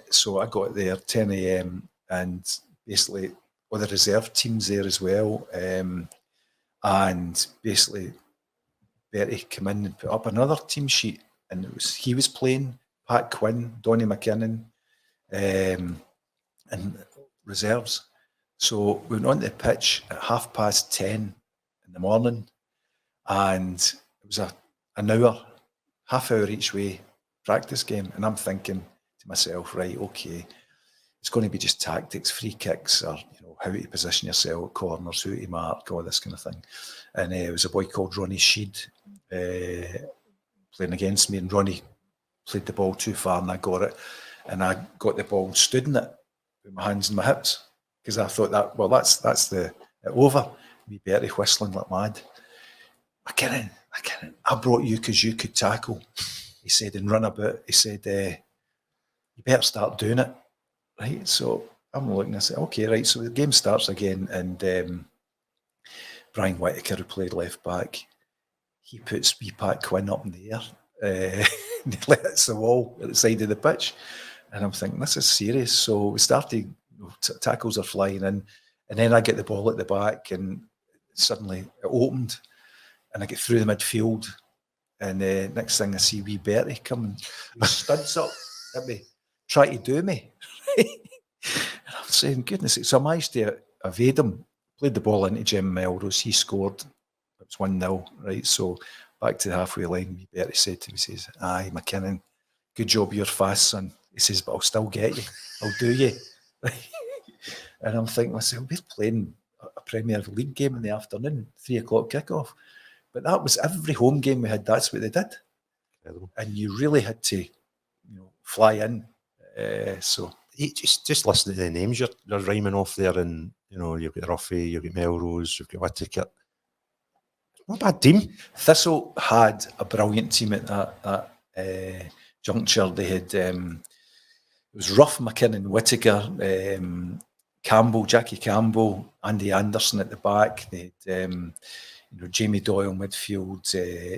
So I got there 10 a.m. and basically all the reserve teams there as well. And basically Bertie came in and put up another team sheet, and he was playing, Pat Quinn, Davie MacKinnon, and reserves. So we went on the pitch at 10:30 in the morning, and it was an hour, half hour each way practice game. And I'm thinking to myself, right, okay, it's going to be just tactics, free kicks, or how to position yourself, corners, who to mark, all this kind of thing. And it was a boy called Ronnie Sheed playing against me, and Ronnie played the ball too far, and I got it, and I got the ball and stood in it with my hands in my hips, because I thought that's the over. Me Bertie whistling like mad. MacKinnon, I brought you because you could tackle, he said, and run about. He said, you better start doing it. Right, so I'm looking, I said, okay, right, so the game starts again, and Brian Whittaker, who played left back, he puts wee Pat Quinn up in the air, and he hits the wall at the side of the pitch, and I'm thinking, this is serious. So we started, tackles are flying in, and then I get the ball at the back, and suddenly it opened, and I get through the midfield, and next thing I see wee Bertie coming, he studs up at me, try to do me. And I'm saying, goodness, so I managed to evade him, played the ball into Jim Melrose, he scored, it was 1-0, right? So back to the halfway line, wee Bertie said to me, he says, aye, MacKinnon, good job, you're fast, son. He says, but I'll still get you, I'll do you. And I'm thinking myself, we're playing a Premier League game in the afternoon, 3 o'clock kickoff. But that was every home game we had, that's what they did. Incredible. And you really had to, fly in. So just listen to the names you're rhyming off there, and you've got Ruffy, you've got Melrose, you've got Whittaker. Not a bad team. Thistle had a brilliant team at that juncture. They had it was Ruff, MacKinnon, Whittaker, Jackie Campbell, Andy Anderson at the back. They had Jamie Doyle midfield,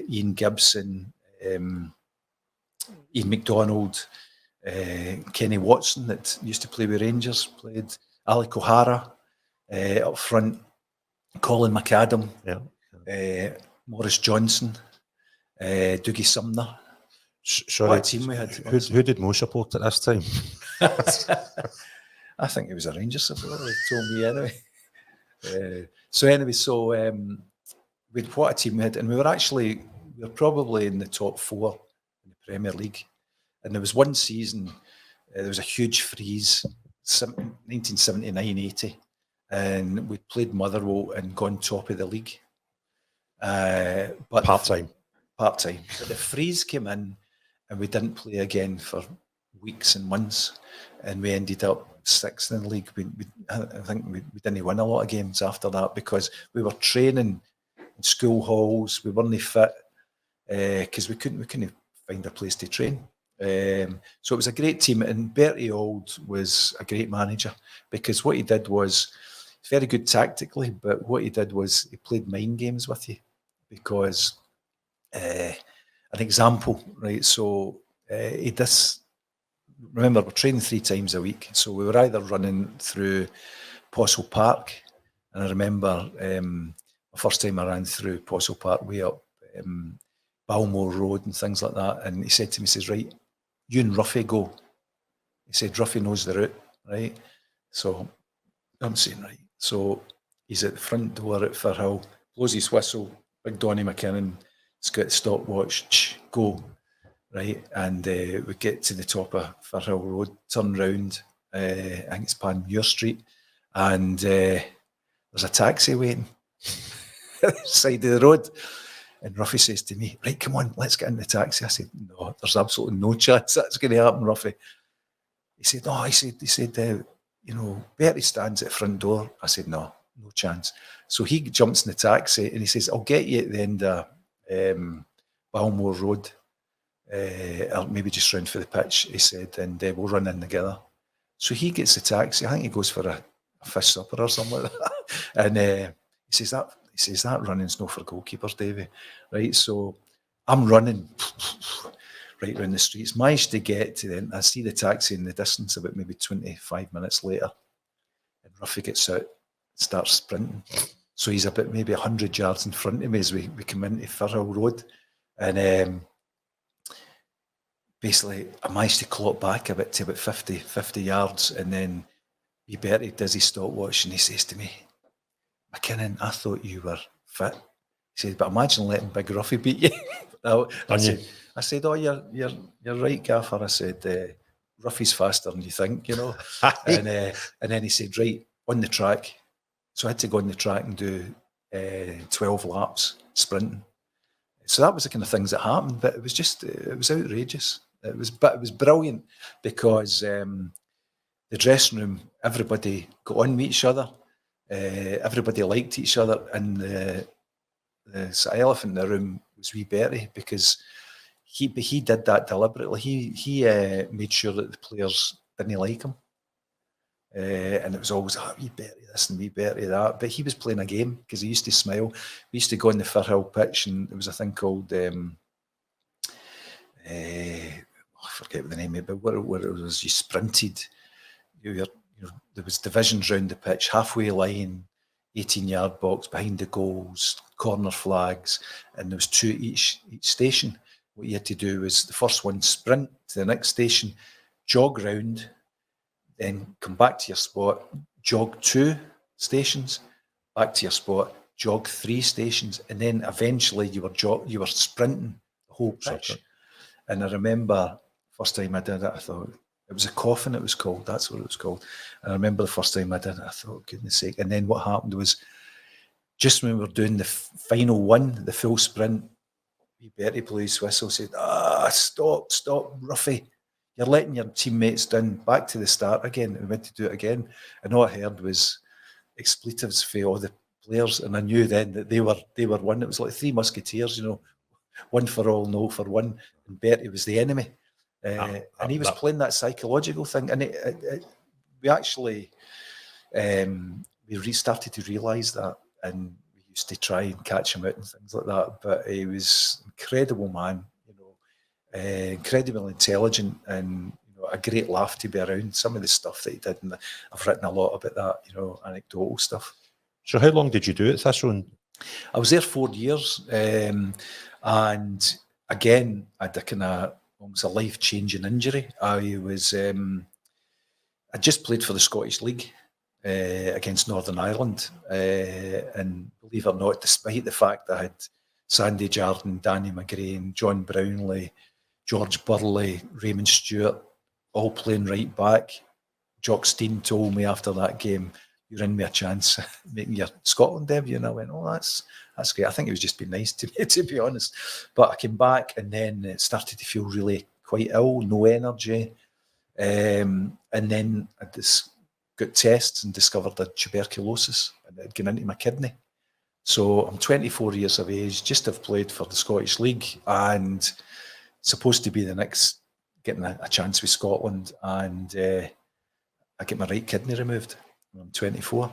Ian Gibson, Ian McDonald, Kenny Watson that used to play with Rangers, played Alec O'Hara up front, Colin McAdam, Maurice Johnson, Dougie Sumner. Sorry, what a team we had. Who did most support at this time? I think it was a Rangers supporter, he told me anyway. So what a team we had, and we were probably in the top 4 in the Premier League. And there was one season, there was a huge freeze, 1979-80, and we played Motherwell and gone top of the league. But Part-time. But the freeze came in, and we didn't play again for weeks and months, and we ended up 6th in the league. I think we didn't win a lot of games after that, because we were training in school halls, we weren't fit, because we couldn't find a place to train. So it was a great team, and Bertie Auld was a great manager, because what he did was very good tactically, but what he did was he played mind games with you, because an example, right? So he does. Remember, we're training 3 times a week, so we were either running through Postle Park, and I remember the first time I ran through Postle Park way up Balmore Road and things like that, and he said to me, he says, right, you and Ruffy go. He said, Ruffy knows the route, right? So I'm saying, right. So he's at the front door at Firhill, blows his whistle, big Davie MacKinnon, he's got the stopwatch, go, right? And we get to the top of Firhill Road, turn round, I think it's Panmure Street, and there's a taxi waiting side of the road. And Ruffy says to me, right, come on, let's get in the taxi. I said, no, there's absolutely no chance that's going to happen, Ruffy. He said, no, he said, Bertie stands at the front door. I said, no chance. So he jumps in the taxi and he says, I'll get you at the end of Balmore Road, or maybe just round for the pitch, he said, and we'll run in together. So he gets the taxi. I think he goes for a fish supper or something like that. And he says, says, that running's no for goalkeepers, Davie. Right, so I'm running right round the streets, managed to get to them. I see the taxi in the distance about maybe 25 minutes later, and Ruffy gets out, starts sprinting. So he's about maybe 100 yards in front of me as we come into Firhill Road. And basically, I managed to clock back a bit to about 50 yards, and then he Bertie does his stopwatch, and he says to me, MacKinnon, I thought you were fit. He said, but imagine letting Big Ruffy beat you. I said, oh, you're right, Gaffer. I said, Ruffy's faster than you think, you know. and then he said, right, on the track. So I had to go on the track and do 12 laps sprinting. So that was the kind of things that happened, but it was outrageous. It was brilliant because the dressing room, everybody got on with each other. Everybody liked each other, and the elephant in the room was wee Bertie, because he did that deliberately. He made sure that the players didn't like him, and it was always wee Bertie this and wee Bertie that. But he was playing a game because he used to smile. We used to go on the Firhill pitch, and there was a thing called I forget what the name of it, but where it was you sprinted. There was divisions round the pitch, halfway line, 18-yard box, behind the goals, corner flags, and there was 2 each station. What you had to do was the first one sprint to the next station, jog round, then come back to your spot, jog 2 stations, back to your spot, jog 3 stations, and then eventually you were sprinting the whole pitch. And I remember first time I did it, I thought, it was a coffin, it was called. That's what it was called. And I remember the first time I did it, I thought, goodness sake. And then what happened was, just when we were doing the final one, the full sprint, Bertie blew his whistle, said, stop, Ruffy. You're letting your teammates down. Back to the start again. And we went to do it again. And all I heard was expletives for all the players. And I knew then that they were one. It was like 3 musketeers, you know, one for all, no for one. And Bertie was the enemy. And he was playing that psychological thing, and we actually we started to realise that, and we used to try and catch him out and things like that. But he was an incredible man, you know, incredibly intelligent, and you know, a great laugh to be around. Some of the stuff that he did, and I've written a lot about that, you know, anecdotal stuff. So how long did you do at Thistle? I was there 4 years, and again, I had a kind of almost a life-changing injury. I just played for the Scottish League against Northern Ireland, and believe it or not, despite the fact that I had Sandy Jardine, Danny McGrain, John Brownlee, George Burley, Raymond Stewart, all playing right back, Jock Stein told me after that game, you're in me a chance making your Scotland debut. And I went, oh, that's great. I think it was just being nice to me, to be honest. But I came back, and then it started to feel really quite ill, no energy. And then I just got tests and discovered I had tuberculosis, and it had gone into my kidney. So I'm 24 years of age, just have played for the Scottish League, and supposed to be the next, getting a chance with Scotland. And I get my right kidney removed when I'm 24.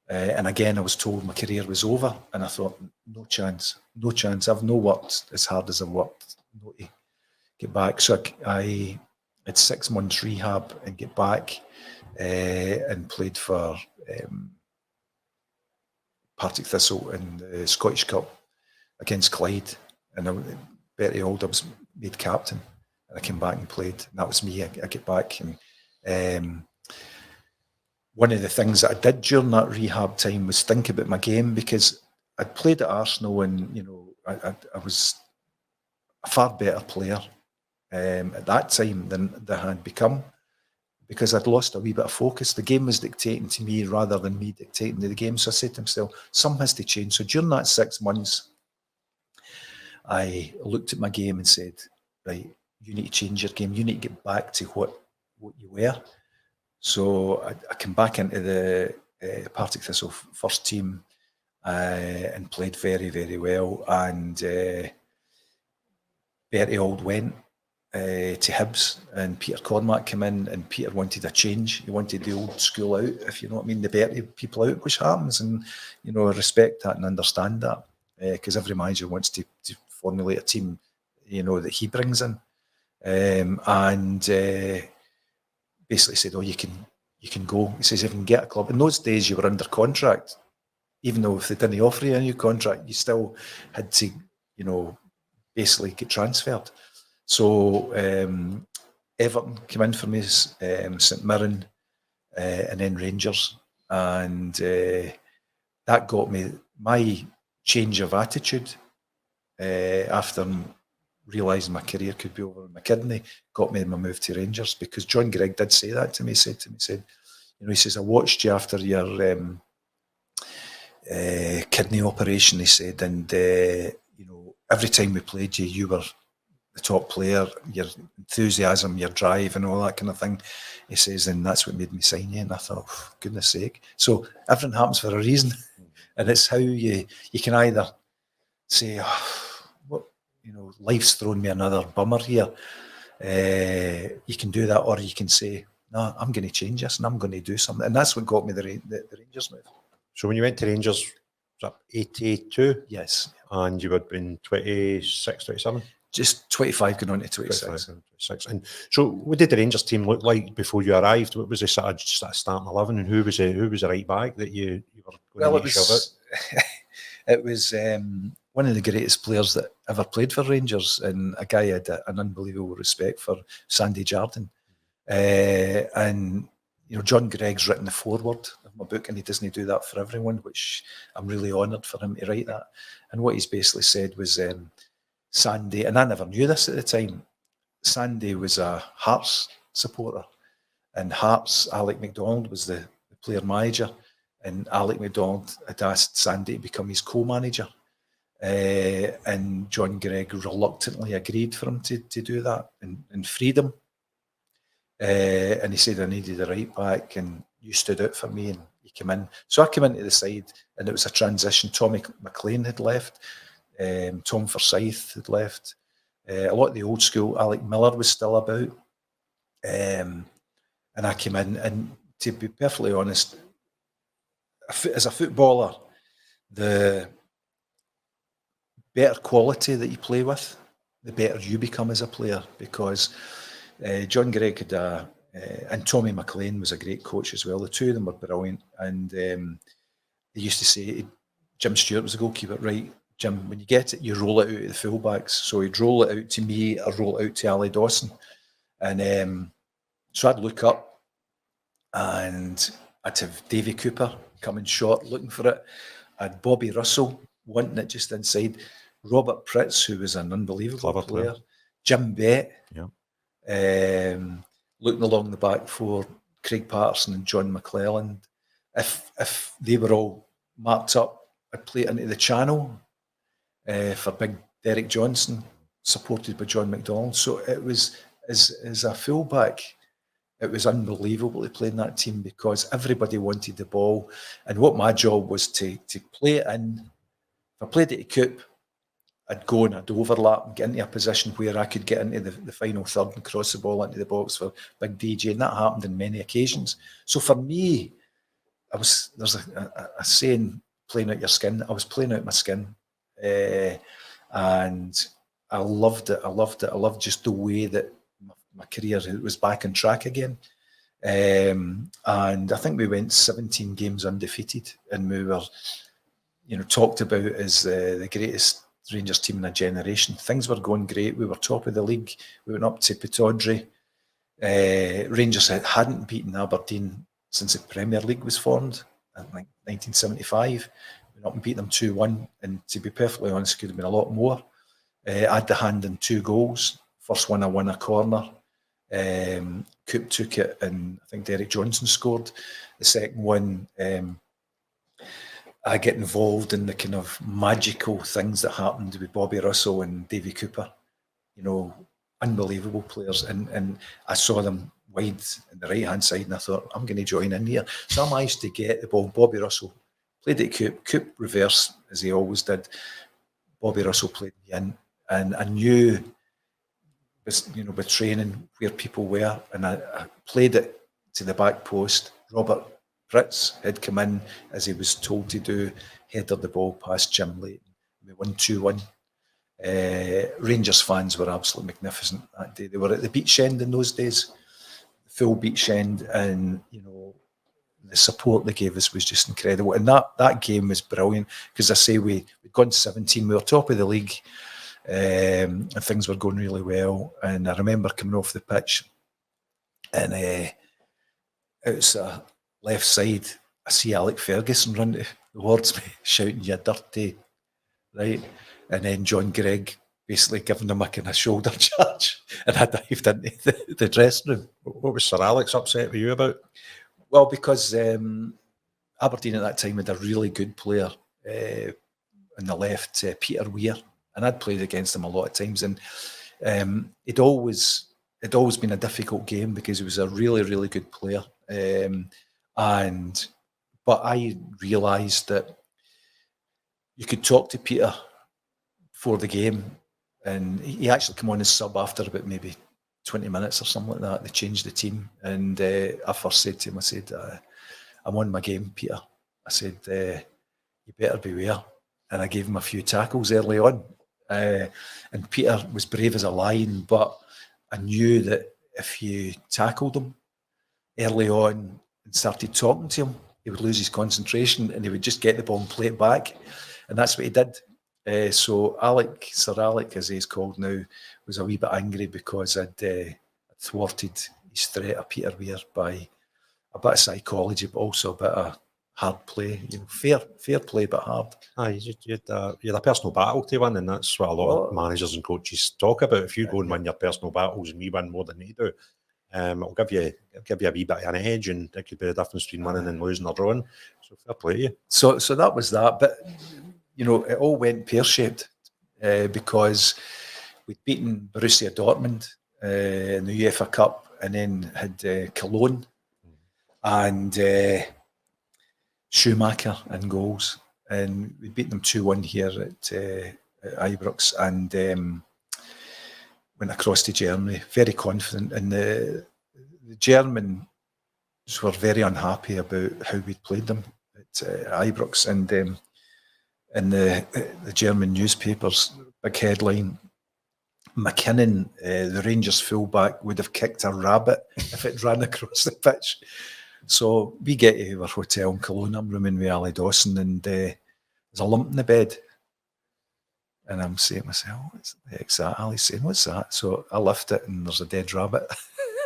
And again, I was told my career was over, and I thought, no chance. I've not worked as hard as I've worked not to get back. So I had 6 months rehab and get back, and played for Partick Thistle in the Scottish Cup against Clyde. And I was made captain, and I came back and played. And that was me. I get back, and one of the things that I did during that rehab time was think about my game, because I'd played at Arsenal, and you know, I was a far better player at that time than I had become, because I'd lost a wee bit of focus. The game was dictating to me rather than me dictating to the game. So I said to myself, something has to change. So during that 6 months, I looked at my game and said, right, you need to change your game. You need to get back to what you were. So I came back into the Partick Thistle first team, and played very, very well. And Bertie Auld went, to Hibs, and Peter Cormack came in, and Peter wanted a change. He wanted the old school out, if you know what I mean, the better people out, which happens, and I respect that and understand that, because every manager wants to formulate a team, that he brings in, and basically said, "Oh, you can go." He says, "If you can get a club." In those days, you were under contract, even though if they didn't offer you a new contract, you still had to, basically get transferred. So Everton came in for me, St Mirren, and then Rangers, and that got me my change of attitude after realising my career could be over in my kidney. Got me my move to Rangers, because John Greig did say that to me. He said, he says, "I watched you after your kidney operation," he said, "and every time we played you, you were the top player, your enthusiasm, your drive and all that kind of thing." He says, "and that's what made me sign you." And I thought, oh, goodness sake. So everything happens for a reason. And it's how you can either say, oh, life's thrown me another bummer here. You can do that, or you can say, no, I'm going to change this and I'm going to do something. And that's what got me the Rangers move. So when you went to Rangers, was that 82? Yes. And you would have been 26, 27? Just 25 going on to 26. 26. And so what did the Rangers team look like before you arrived? What was the sort of starting 11, and who was the right back that you were going to shove out? It was one of the greatest players that ever played for Rangers, and a guy I had an unbelievable respect for, Sandy Jardine. And John Greig's written the foreword of my book, and he doesn't do that for everyone, which I'm really honoured for him to write that. And what he's basically said was, Sandy, and I never knew this at the time, Sandy was a Hearts supporter, and Hearts, Alec MacDonald was the player manager, and Alec MacDonald had asked Sandy to become his co-manager, and John Greig reluctantly agreed for him to do that and freedom. And he said, "I needed a right back, and you stood out for me, and you came in." So I came into the side, and it was a transition. Tommy McLean had left, Tom Forsyth had left, a lot of the old school. Alec Miller was still about, and I came in. And to be perfectly honest, as a footballer, the better quality that you play with, the better you become as a player, because John Greig had and Tommy McLean was a great coach as well. The two of them were brilliant. And they used to say, Jim Stewart was the goalkeeper, "Right, Jim, when you get it, you roll it out to the fullbacks." So he'd roll it out to me, or roll it out to Ali Dawson. And so I'd look up, and I'd have Davie Cooper coming short, looking for it. I'd Bobby Russell wanting it just inside. Robert Pritz, who was an unbelievable player. Jim Bett. Yeah. Looking along the back for Craig Patterson and John McClelland. If they were all marked up, I'd play it into the channel for big Derek Johnson, supported by John McDonald. So it was, as a fullback, it was unbelievable to play in that team, because everybody wanted the ball. And what my job was to play it in. If I played it to Coop, I'd go and I'd overlap and get into a position where I could get into the final third and cross the ball into the box for big DJ, and that happened on many occasions. So for me, there's a saying, playing out your skin. I was playing out my skin, and I loved it. I loved just the way that my career was back on track again. And I think we went 17 games undefeated, and we were, talked about as the greatest Rangers team in a generation. Things were going great. We were top of the league. We went up to Pittodrie. Rangers hadn't beaten Aberdeen since the Premier League was formed in 1975. We went up and beat them 2-1. And to be perfectly honest, it could have been a lot more. I had the hand in 2 goals. First one, I won a corner. Coop took it, and I think Derek Johnson scored. The second one, I get involved in the kind of magical things that happened with Bobby Russell and Davie Cooper. Unbelievable players. And I saw them wide on the right-hand side, and I thought, I'm going to join in here. So I managed to get the ball. Bobby Russell played it Coop. Coop reverse, as he always did. Bobby Russell played me in. And I knew with training where people were, and I played it to the back post. Robert Fritz had come in as he was told to do, headed the ball past Jim Leighton. We won 2-1. Rangers fans were absolutely magnificent that day. They were at the beach end in those days, full beach end, and the support they gave us was just incredible. And that game was brilliant because I say we'd gone 17, we were top of the league, and things were going really well. And I remember coming off the pitch, and outside left side, I see Alec Ferguson run towards me, shouting, "You dirty," right? And then John Gregg basically giving him a kind of shoulder charge, and I dived into the dressing room. What was Sir Alex upset with you about? Well, because Aberdeen at that time had a really good player on the left, Peter Weir, and I'd played against him a lot of times, and it'd always been a difficult game because he was a really, really good player. But I realised that you could talk to Peter before the game, and he actually came on as sub after about maybe 20 minutes or something like that. They changed the team, and I first said to him, I said, "I'm on my game, Peter." I said, "You better beware." And I gave him a few tackles early on, and Peter was brave as a lion, but I knew that if you tackled him early on and started talking to him, he would lose his concentration and he would just get the ball and play it back. And that's what he did. So Sir Alec, as he's called now, was a wee bit angry because I'd thwarted his threat of Peter Weir by a bit of psychology, but also a bit of hard play. Fair play, but hard. You had a personal battle to win, and that's what a lot of managers and coaches talk about. If you go and win your personal battles and we win more than they do, it'll give you a wee bit of an edge, and it could be the difference between winning and losing or drawing. So fair play to you. So that was that, but it all went pear-shaped because we'd beaten Borussia Dortmund in the UEFA Cup, and then had Cologne and Schumacher in goals, and we beat them 2-1 here at Ibrox, and went across to Germany very confident, and the Germans were very unhappy about how we'd played them at Ibrox, and the German newspapers, big headline, MacKinnon, the Rangers fullback, would have kicked a rabbit if it ran across the pitch. So we get to our hotel in Cologne. I'm rooming with Ali Dawson, and there's a lump in the bed. And I'm saying to myself, "What's the heck's that?" Ali's saying, "What's that?" So I lift it, and there's a dead rabbit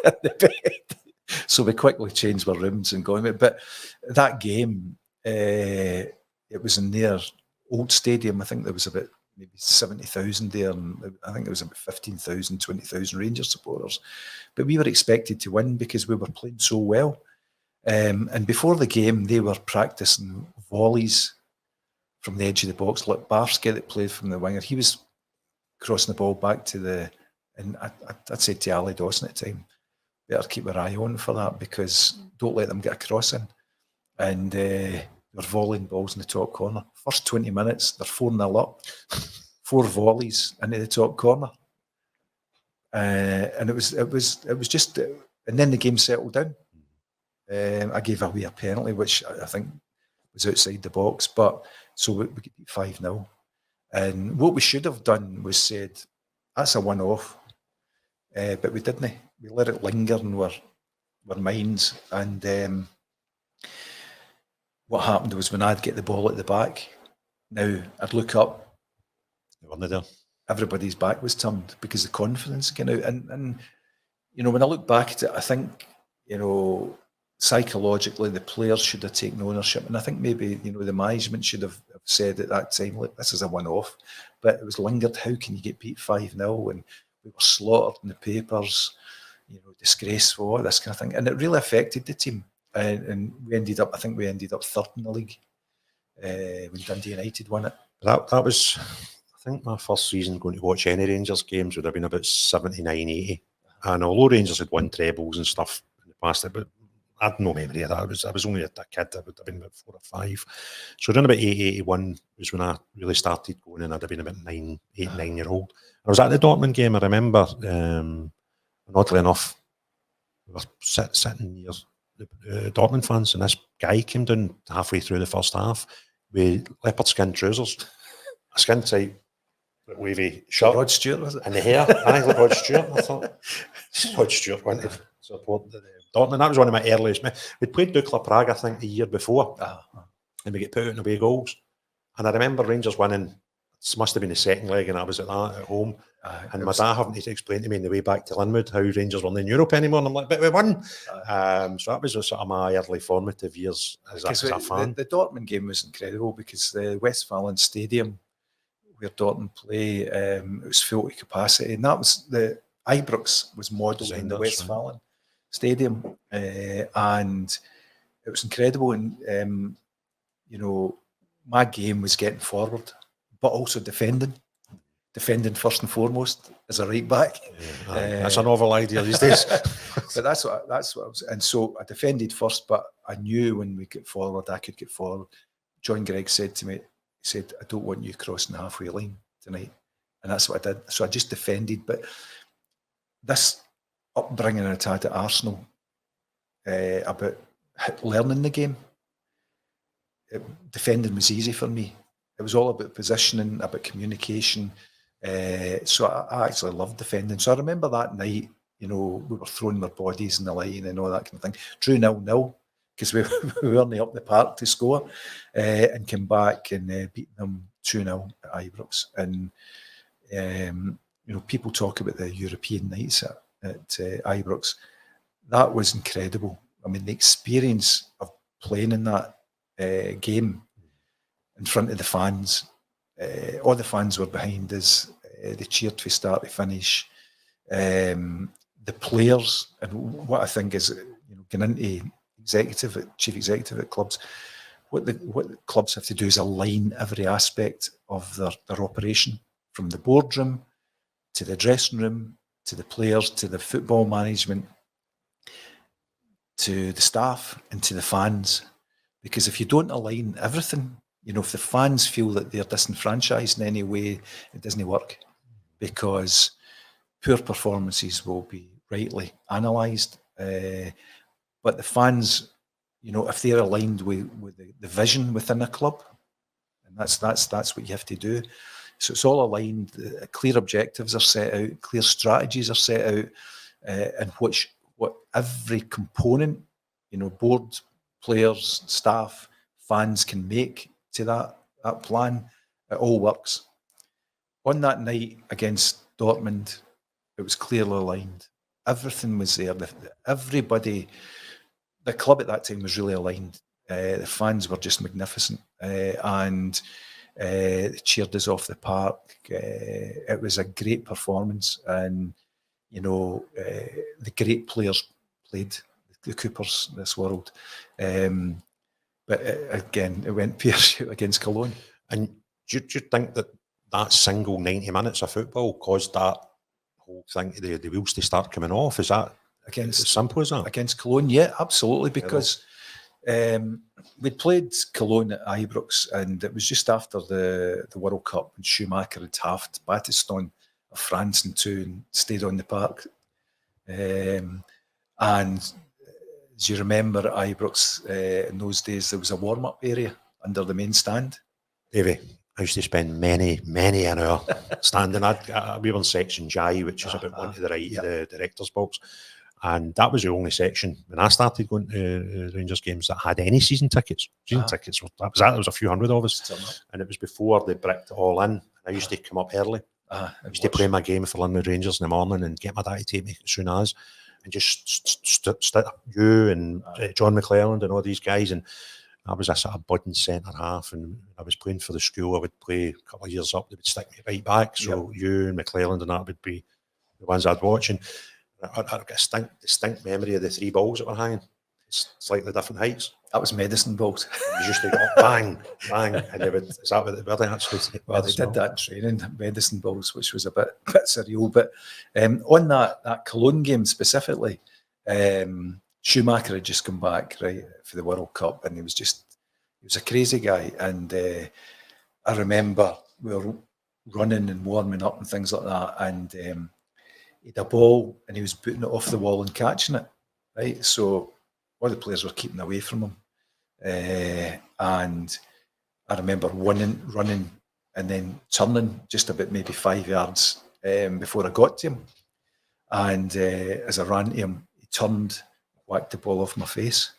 in the bed. So we quickly changed our rooms and going. But that game, it was in their old stadium. I think there was about maybe 70,000 there, and I think there was about 15,000, 20,000 Rangers supporters. But we were expected to win because we were playing so well. And before the game, they were practicing volleys from the edge of the box. Like Barsky, that played from the winger, he was crossing the ball back to and I'd said to Ali Dawson at the time, better keep our eye on for that, because don't let them get a cross in. And they're volleying balls in the top corner. First 20 minutes, they're 4-0 up. 4 volleys into the top corner. And it was just, and then the game settled down. I gave away a penalty, which I think was outside the box, but so we could beat 5-0. And what we should have done was said, that's a one-off, but we didn't. We let it linger in our minds. And what happened was, when I'd get the ball at the back, now I'd look up, everybody's back was turned because the confidence came out. And when I look back at it, I think, psychologically, the players should have taken ownership, and I think maybe the management should have said at that time, "Look, this is a one-off," but it was lingered. How can you get beat 5-0 and we were slaughtered in the papers? Disgraceful, all this kind of thing, and it really affected the team. And we ended up third in the league when Dundee United won it. That was, I think, my first season going to watch any Rangers games would have been about 79, 80, and although Rangers had won trebles and stuff in the past, but I had no memory of that. I was only a kid. I would have been about 4 or 5. So around about 80, 81 was when I really started going, and I'd have been about 9-year-old. I was at the Dortmund game. I remember, and oddly enough, we were sitting near the Dortmund fans, and this guy came down halfway through the first half with leopard skin trousers, a skin tight, wavy shirt. Rod Stewart, was it? And the hair. I like Rod Stewart. I thought, Rod Stewart went to support the Dortmund. That was one of my earliest. We'd played Dukla Prague, I think, the year before, and we get put out in away goals. And I remember Rangers winning. It must have been the second leg, and I was at that at home. And my dad having to explain to me on the way back to Linwood how Rangers weren't in Europe anymore. And I'm like, but we won. So that was sort of my early formative years as a fan. The Dortmund game was incredible because the Westfalen Stadium where Dortmund play, it was full to capacity. And that was the Ibrox was modelled in the Westfalen Stadium. And it was incredible. And, you know, my game was getting forward, but also defending first and foremost as a right back. That's a novel idea these days. But that's what I was. And so I defended first, but I knew when we get forward, I could get forward. John Gregg said to me, he said, I don't want you crossing the halfway line tonight. And that's what I did. So I just defended. But this upbringing I had at Arsenal about learning the game, defending was easy for me. It was all about positioning, about communication. So I actually loved defending. So I remember that night, you know, we were throwing our bodies in the line and all that kind of thing. Drew 0-0 because we weren't up the park to score, and came back and beat them 2-0 at Ibrox. And you know, people talk about the European nights at Ibrox. That was incredible. I mean, the experience of playing in that game in front of the fans. All the fans were behind us. They cheered from start to finish. The players, and what I think is, you know, going into chief executive at clubs, what the clubs have to do is align every aspect of their operation, from the boardroom to the dressing room to the players to the football management to the staff and to the fans. Because if you don't align everything, you know, if the fans feel that they're disenfranchised in any way, it doesn't work, because poor performances will be rightly analysed. But the fans, you know, if they're aligned with the vision within a club, and that's what you have to do. So it's all aligned. Clear objectives are set out, clear strategies are set out, and what every component, you know, board, players, staff, fans can make to that plan. It all works. On that night against Dortmund, it was clearly aligned. Everything was there. Everybody, the club at that time was really aligned. The fans were just magnificent, and they cheered us off the park. It was a great performance, and you know, the great players played, the Coopers, this world. But again, it went pear-shaped against Cologne. And do you think that single 90 minutes of football caused that whole thing, the wheels to start coming off? Is that as simple as that? Against Cologne, yeah, absolutely. Because we'd played Cologne at Ibrox, and it was just after the World Cup, and Schumacher had halved Battiston of France in two and stayed on the park. And as you remember, at Ibrox, in those days, there was a warm-up area under the main stand. Davie, I used to spend many an hour standing. We were in section J, which is about one to the right of the director's box. And that was the only section, when I started going to Rangers games, that had any season tickets. Tickets, there was a few hundred of us. And it was before they bricked it all in. I used to come up early. I used to play my game for Linwood Rangers in the morning and get my dad to take me as soon as, and just you and John McClelland and all these guys. And I was a sort of budding centre half, and I was playing for the school. I would play a couple of years up, they would stick me right back. So you and McClelland and that would be the ones I'd watch. And I've got a distinct memory of the 3 balls that were hanging, slightly different heights. That was medicine balls. You used to go bang, bang, and they would. Is that where they actually? Well, they did that in training, medicine balls, which was a bit surreal. But on that Cologne game specifically, Schumacher had just come back, right, for the World Cup, and he was a crazy guy. And I remember we were running and warming up and things like that, and he had a ball and he was putting it off the wall and catching it, right? So all the players were keeping away from him. And I remember running and then turning just about maybe 5 yards before I got to him. And as I ran to him, he turned, whacked the ball off my face.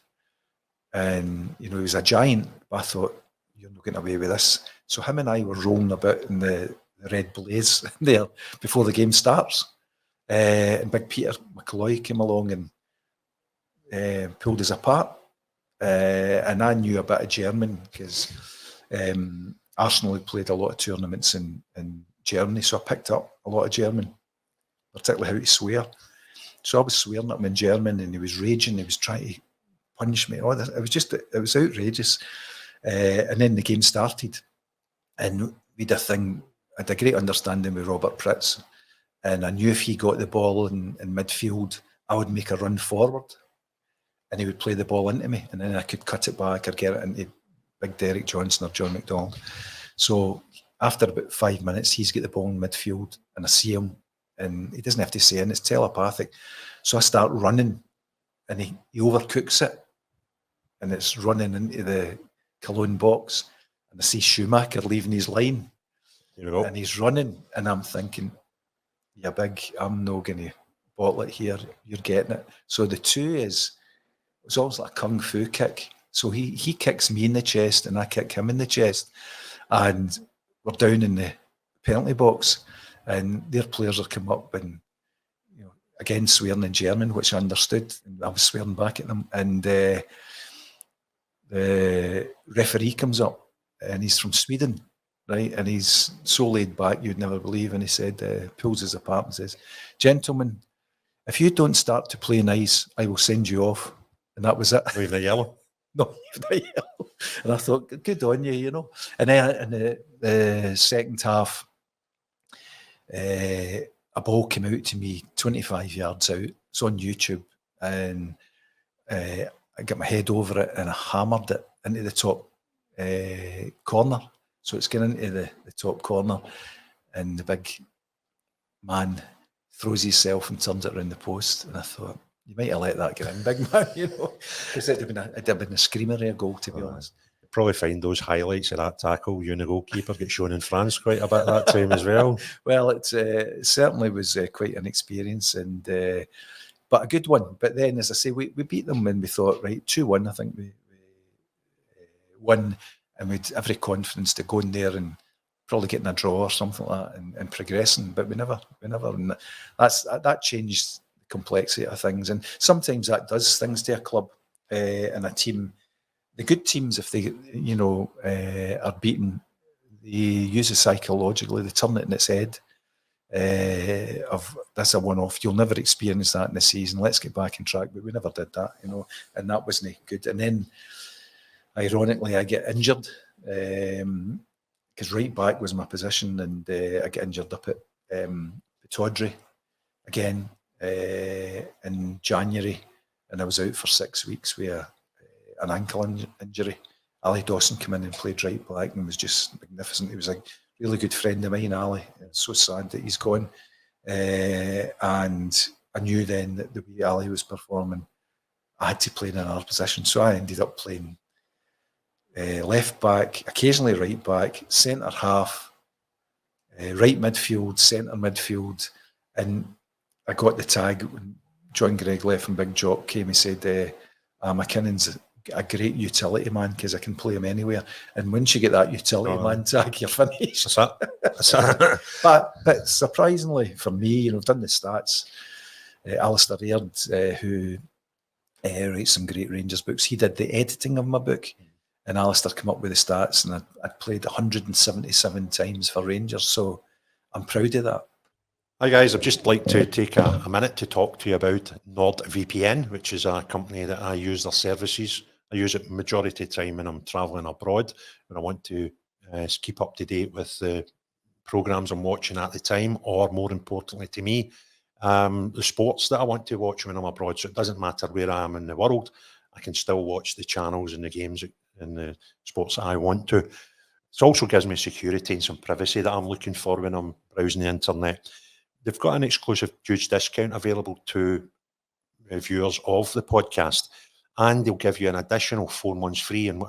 And, he was a giant. I thought, you're not getting away with this. So him and I were rolling about in the red blaze there before the game starts. And Big Peter McCalloy came along and pulled us apart. And I knew a bit of German because Arsenal had played a lot of tournaments in Germany, so I picked up a lot of German, particularly how to swear. So I was swearing at him in German, and he was raging. He was trying to punch me. It was outrageous. And then the game started, and we had I had a great understanding with Robert Pritz, and I knew if he got the ball in midfield, I would make a run forward, and he would play the ball into me, and then I could cut it back or get it into Big Derek Johnson or John McDonald. So after about 5 minutes, he's got the ball in midfield, and I see him, and he doesn't have to say it, and it's telepathic. So I start running, and he overcooks it, and it's running into the Cologne box, and I see Schumacher leaving his line, and he's running, and I'm thinking, yeah, big, I'm not going to bottle it here, you're getting it. So the two it's almost like a kung fu kick. So he kicks me in the chest, and I kick him in the chest, and we're down in the penalty box, and their players are come up and again swearing in German, which I understood, and I was swearing back at them, and the referee comes up, and he's from Sweden, right, and he's so laid back you'd never believe, and he said, pulls us apart and says, "Gentlemen, if you don't start to play nice, I will send you off." And that was it. Leave the yellow. No, the yellow. And I thought, good on you, And then in the second half, a ball came out to me 25 yards out. It's on YouTube, and I got my head over it and I hammered it into the top corner. So it's getting into the top corner, and the big man throws himself and turns it around the post. And I thought, you might have let that get in, big man, because it'd have been a screamer of a goal, to be honest. You probably find those highlights of that tackle, you and the goalkeeper, get shown in France quite a bit that time as well. Well, it certainly was quite an experience, and but a good one. But then, as I say, we beat them, and we thought, right, 2-1, I think we won, and we had every confidence to go in there and probably getting a draw or something like that and progressing, but we never, and that changed the complexity of things, and sometimes that does things to a club and a team. The good teams, if they are beaten, they use it psychologically, they turn it in its head of that's a one-off, you'll never experience that in the season, let's get back on track. But we never did that, and that wasn't good. And then ironically I get injured because right back was my position, and I get injured up at Tawdry again in January, and I was out for 6 weeks with an ankle injury. Ali Dawson came in and played right back and was just magnificent. He was a really good friend of mine, Ali. It's so sad that he's gone. And I knew then that the way Ali was performing, I had to play in another position. So I ended up playing left back, occasionally right back, centre half, right midfield, centre midfield. And I got the tag when John Gregg left and Big Jock came. He said, McKinnon's a great utility man because I can play him anywhere. And once you get that utility man tag, you're finished. That's that. But surprisingly for me, I've done the stats. Alistair Aird, who writes some great Rangers books, he did the editing of my book, and Alistair came up with the stats, and I'd played 177 times for Rangers, so I'm proud of that. Hi guys, I'd just like to take a minute to talk to you about NordVPN, which is a company that I use their services. I use it majority of the time when I'm travelling abroad, when I want to keep up to date with the programmes I'm watching at the time, or more importantly to me, the sports that I want to watch when I'm abroad. So it doesn't matter where I am in the world, I can still watch the channels and the games and the sports that I want to. It also gives me security and some privacy that I'm looking for when I'm browsing the internet. They've got an exclusive huge discount available to viewers of the podcast, and they'll give you an additional 4 months free on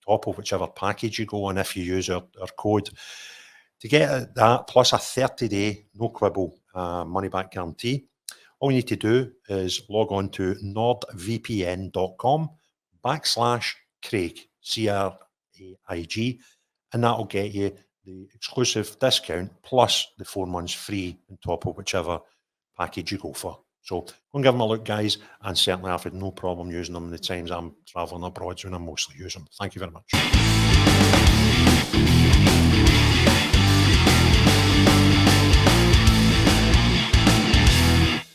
top of whichever package you go on if you use our code. To get that, plus a 30-day, no quibble, money-back guarantee, all you need to do is log on to nordvpn.com/Craig, CRAIG, and that'll get you the exclusive discount plus the 4 months free on top of whichever package you go for. So go and give them a look, guys, and certainly I've had no problem using them the times I'm travelling abroad when I'm mostly using them. Thank you very much.